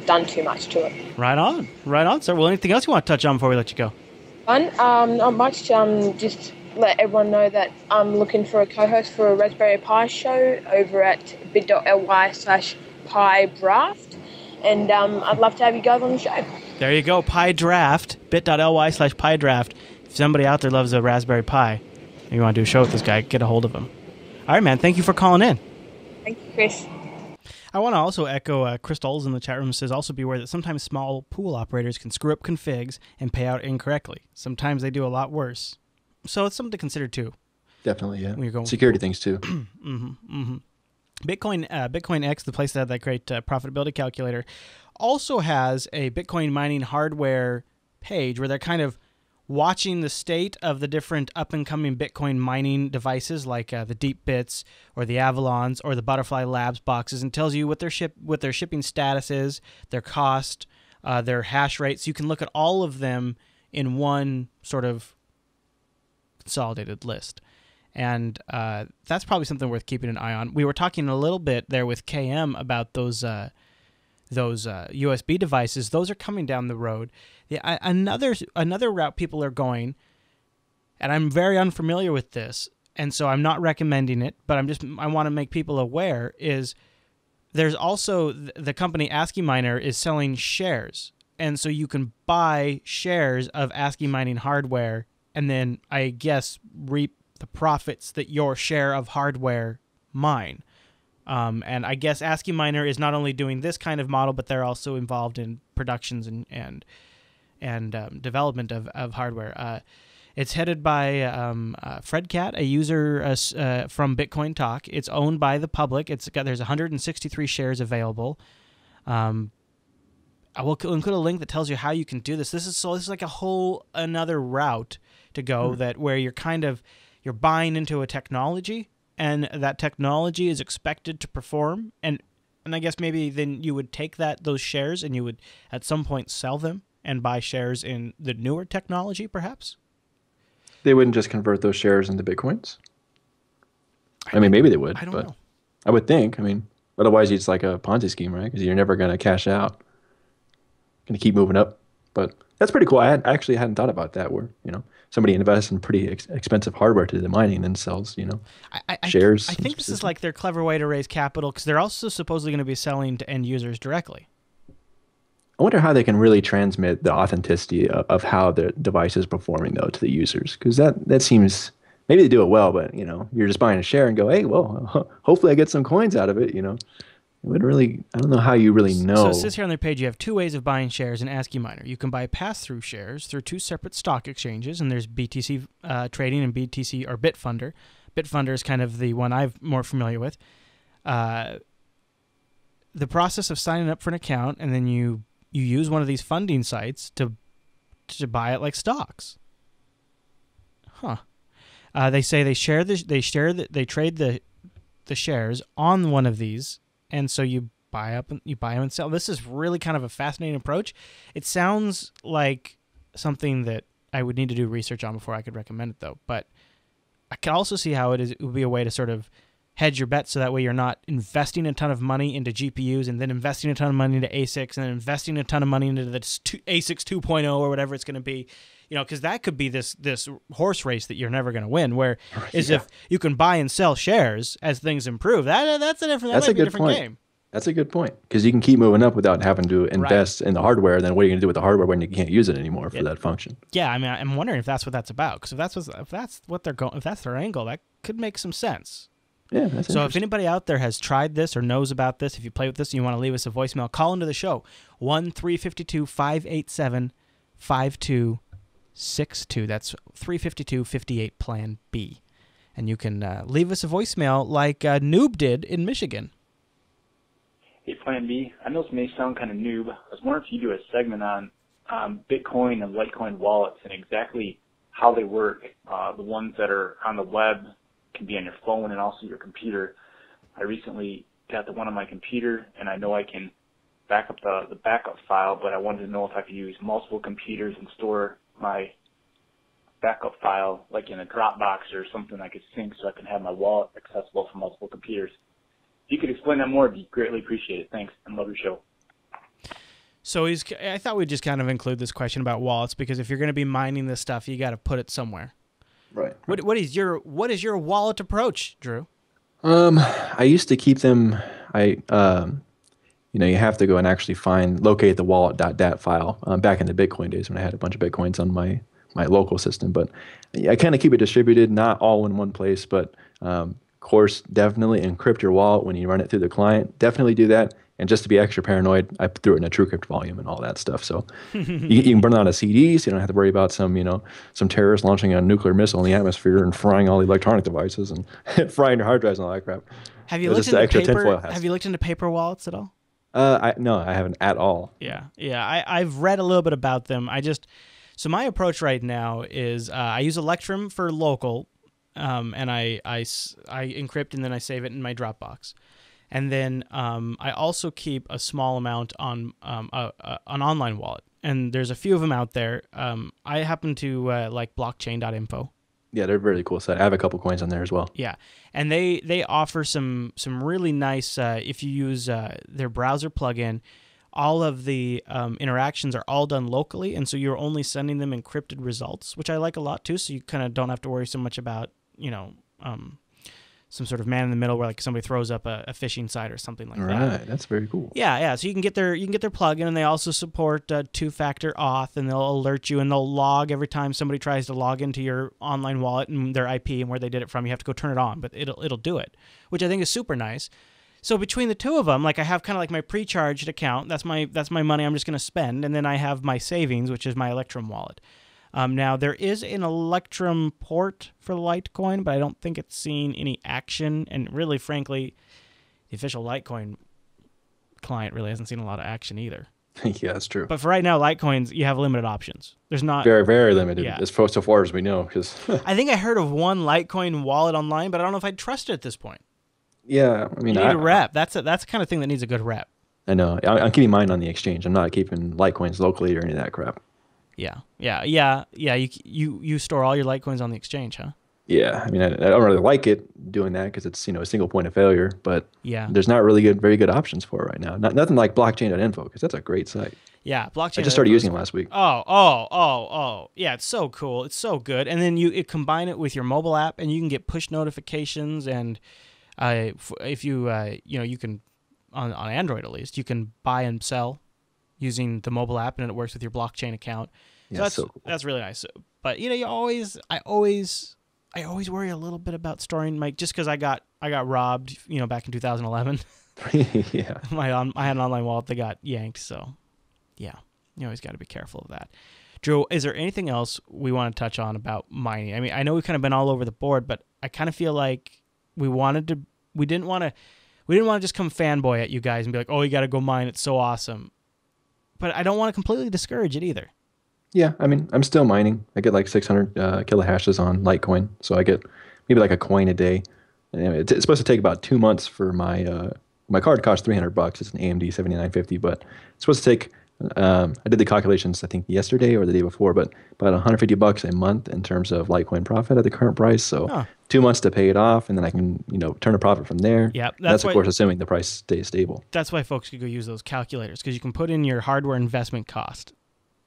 done too much to it. Right on, sir. Well, anything else you want to touch on before we let you go? Not much. Just let everyone know that I'm looking for a co-host for a Raspberry Pi show over at bit.ly/PiDraft, and I'd love to have you guys on the show. There you go, Pi Draft, bit.ly/PiDraft. If somebody out there loves a Raspberry Pi and you want to do a show with this guy, get a hold of him. All right, man, thank you for calling in. Thank you, Chris. I want to also echo Crystal's in the chat room says, also be aware that sometimes small pool operators can screw up configs and pay out incorrectly. Sometimes they do a lot worse. So it's something to consider too. Definitely, yeah. When you're going security things too. Bitcoin X, the place that had that great profitability calculator, also has a Bitcoin mining hardware page where they're kind of watching the state of the different up-and-coming Bitcoin mining devices like the Deep Bits or the Avalons or the Butterfly Labs boxes, and tells you what their shipping status is, their cost, their hash rate. So you can look at all of them in one sort of consolidated list. And that's probably something worth keeping an eye on. We were talking a little bit there with KM about those USB devices. Those are coming down the road. Yeah, another route people are going, and I'm very unfamiliar with this, and so I'm not recommending it, but I want to make people aware, is there's also the company ASCII Miner is selling shares, and so you can buy shares of ASCII mining hardware and then, I guess, reap the profits that your share of hardware mine. And I guess ASCII Miner is not only doing this kind of model, but they're also involved in productions and development of hardware. It's headed by Fred Cat, a user from Bitcoin Talk. It's owned by the public. There's 163 shares available. I will include a link that tells you how you can do this. This is like a whole another route to go where you're buying into a technology, and that technology is expected to perform, and I guess maybe then you would take those shares and you would at some point sell them and buy shares in the newer technology, perhaps. They wouldn't just convert those shares into Bitcoins? I mean, maybe they would. I don't but know. I would think. I mean, otherwise it's like a Ponzi scheme, right? Because you're never going to cash out. Going to keep moving up. But that's pretty cool. I actually hadn't thought about that where, somebody invests in pretty expensive hardware to do the mining and then sells, shares. I think this is like their clever way to raise capital because they're also supposedly going to be selling to end users directly. I wonder how they can really transmit the authenticity of how the device is performing, though, to the users. Because that seems, maybe they do it well, but, you're just buying a share and go, hey, well, hopefully I get some coins out of it, It would really, I don't know how you really know. So it says here on their page, you have two ways of buying shares in ASCII Miner. You can buy pass-through shares through two separate stock exchanges, and there's BTC Trading and BTC or Bitfunder. Bitfunder is kind of the one I'm more familiar with. The process of signing up for an account, and then you use one of these funding sites to buy it like stocks. Huh. They say they trade the shares on one of these. And so you buy them and sell. This is really kind of a fascinating approach. It sounds like something that I would need to do research on before I could recommend it, though. But I can also see how it would be a way to sort of hedge your bets so that way you're not investing a ton of money into GPUs and then investing a ton of money into ASICs and then investing a ton of money into the ASICs 2.0 or whatever it's going to be. Because that could be this horse race that you're never going to win. Where if you can buy and sell shares as things improve, that's a different game. That's a good point because you can keep moving up without having to invest in the hardware. Then what are you going to do with the hardware when you can't use it anymore for that function? Yeah, I mean, I'm wondering if that's what that's about. Because if that's what they're going, if that's their angle, that could make some sense. Yeah, that's so if anybody out there has tried this or knows about this, if you play with this and you want to leave us a voicemail, call into the show 1-352-587-5262. That's 352-58 plan B. And you can leave us a voicemail like Noob did in Michigan. Hey, Plan B. I know this may sound kind of noob. I was wondering if you do a segment on Bitcoin and Litecoin wallets and exactly how they work. The ones that are on the web can be on your phone and also your computer. I recently got the one on my computer, and I know I can back up the backup file, but I wanted to know if I could use multiple computers and store my backup file like in a Dropbox or something I could sync so I can have my wallet accessible from multiple computers. If you could explain that more, it'd be greatly appreciated. Thanks, and love your show. So I thought we'd just kind of include this question about wallets because if you're going to be mining this stuff, you got to put it somewhere. Right. What is your wallet approach, Drew? I used to keep them. You have to go and actually locate the wallet.dat file back in the Bitcoin days when I had a bunch of Bitcoins on my local system. But I kind of keep it distributed, not all in one place. But of course, definitely encrypt your wallet when you run it through the client. Definitely do that. And just to be extra paranoid, I threw it in a TrueCrypt volume and all that stuff. So you can burn it on a CD, so you don't have to worry about some terrorist launching a nuclear missile in the atmosphere and frying all the electronic devices and frying your hard drives and all that crap. Have you looked into paper wallets at all? No, I haven't at all. Yeah. I've read a little bit about them. So my approach right now is I use Electrum for local, and I encrypt and then I save it in my Dropbox. And then I also keep a small amount on an online wallet. And there's a few of them out there. I happen to like blockchain.info. Yeah, they're a really cool site. I have a couple coins on there as well. Yeah, and they offer some really nice, if you use their browser plugin, all of the interactions are all done locally, and so you're only sending them encrypted results, which I like a lot too, so you kind of don't have to worry so much about, some sort of man in the middle where like somebody throws up a phishing site or something like that. Right, that's very cool. Yeah. So you can get their plugin, and they also support two-factor auth, and they'll alert you, and they'll log every time somebody tries to log into your online wallet and their IP and where they did it from. You have to go turn it on, but it'll do it, which I think is super nice. So between the two of them, like I have kind of like my pre-charged account. That's my money I'm just going to spend, and then I have my savings, which is my Electrum wallet. Now, there is an Electrum port for Litecoin, but I don't think it's seen any action. And really, frankly, the official Litecoin client really hasn't seen a lot of action either. Yeah, that's true. But for right now, Litecoins, you have limited options. There's not... Very, very limited, so far as we know. Cause I think I heard of one Litecoin wallet online, but I don't know if I'd trust it at this point. Yeah, I mean... You need a rep. That's the kind of thing that needs a good rep. I know. I'm keeping mine on the exchange. I'm not keeping Litecoins locally or any of that crap. Yeah. You store all your Litecoins on the exchange, huh? Yeah, I mean, I don't really like it doing that because it's a single point of failure. But Yeah. there's not really very good options for it right now. Nothing like blockchain.info because that's a great site. Yeah, blockchain. I just started using it last week. Oh. Yeah, it's so cool. It's so good. And then you combine it with your mobile app, and you can get push notifications. And if you you can on Android at least, you can buy and sell using the mobile app, and it works with your blockchain account. Yeah, so cool. That's really nice. But I always worry a little bit about storing my, just because I got robbed, back in 2011. Yeah. I had an online wallet that got yanked, so yeah, you always got to be careful of that. Drew, is there anything else we want to touch on about mining? I mean, I know we've kind of been all over the board, but I kind of feel like we didn't want to just come fanboy at you guys and be like, oh, you got to go mine, it's so awesome. But I don't want to completely discourage it either. Yeah, I mean, I'm still mining. I get like 600 kilohashes on Litecoin, so I get maybe like a coin a day. And it's supposed to take about 2 months for my card costs $300. It's an AMD 7950, but it's supposed to take. I did the calculations I think yesterday or the day before, but about $150 a month in terms of Litecoin profit at the current price. So 2 months to pay it off, and then I can turn a profit from there. Yep, that's of course assuming the price stays stable. That's why folks could go use those calculators, because you can put in your hardware investment cost.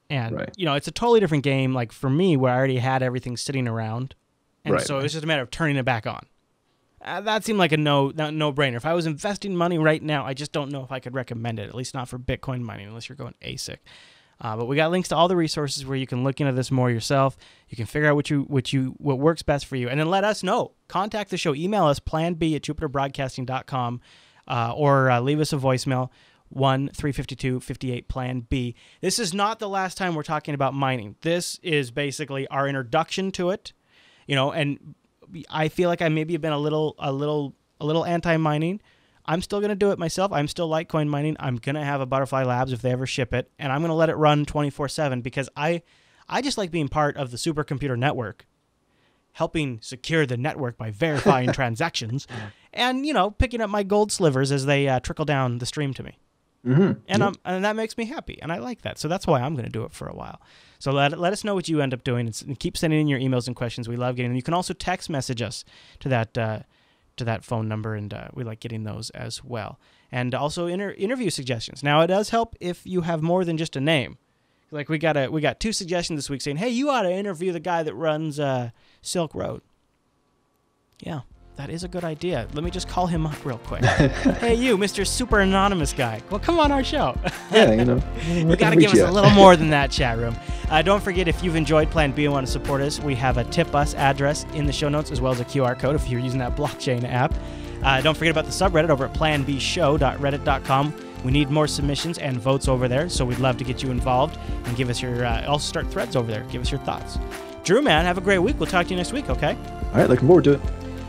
And, it's a totally different game, like for me, where I already had everything sitting around. And so it's just a matter of turning it back on. That seemed like a no-brainer. If I was investing money right now, I just don't know if I could recommend it, at least not for Bitcoin mining, unless you're going ASIC. But we got links to all the resources where you can look into this more yourself. You can figure out what works best for you. And then let us know. Contact the show. Email us, planb@jupiterbroadcasting.com, or leave us a voicemail. 1-352-58-PLAN-B. This is not the last time we're talking about mining. This is basically our introduction to it, and I feel like I maybe have been a little anti-mining. I'm still going to do it myself. I'm still Litecoin mining. I'm going to have a Butterfly Labs if they ever ship it, and I'm going to let it run 24/7 because I just like being part of the supercomputer network, helping secure the network by verifying transactions and, picking up my gold slivers as they trickle down the stream to me. Mm-hmm. And that makes me happy, and I like that. So that's why I'm going to do it for a while. So let us know what you end up doing, and keep sending in your emails and questions. We love getting them. You can also text message us to that phone number, and we like getting those as well. And also interview suggestions. Now, it does help if you have more than just a name. Like we got 2 suggestions this week saying, hey, you ought to interview the guy that runs Silk Road. Yeah. That is a good idea. Let me just call him up real quick. Hey, you, Mr. Super Anonymous guy. Well, come on our show. Yeah, you got to give us a little more than that, chat room. Don't forget, if you've enjoyed Plan B and want to support us, we have a tip us address in the show notes, as well as a QR code if you're using that blockchain app. Don't forget about the subreddit over at planbshow.reddit.com. We need more submissions and votes over there, so we'd love to get you involved and give us your. Also start threads over there. Give us your thoughts. Drew, man, have a great week. We'll talk to you next week, okay? All right, looking forward to it.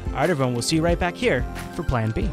All right, everyone, we'll see you right back here for Plan B.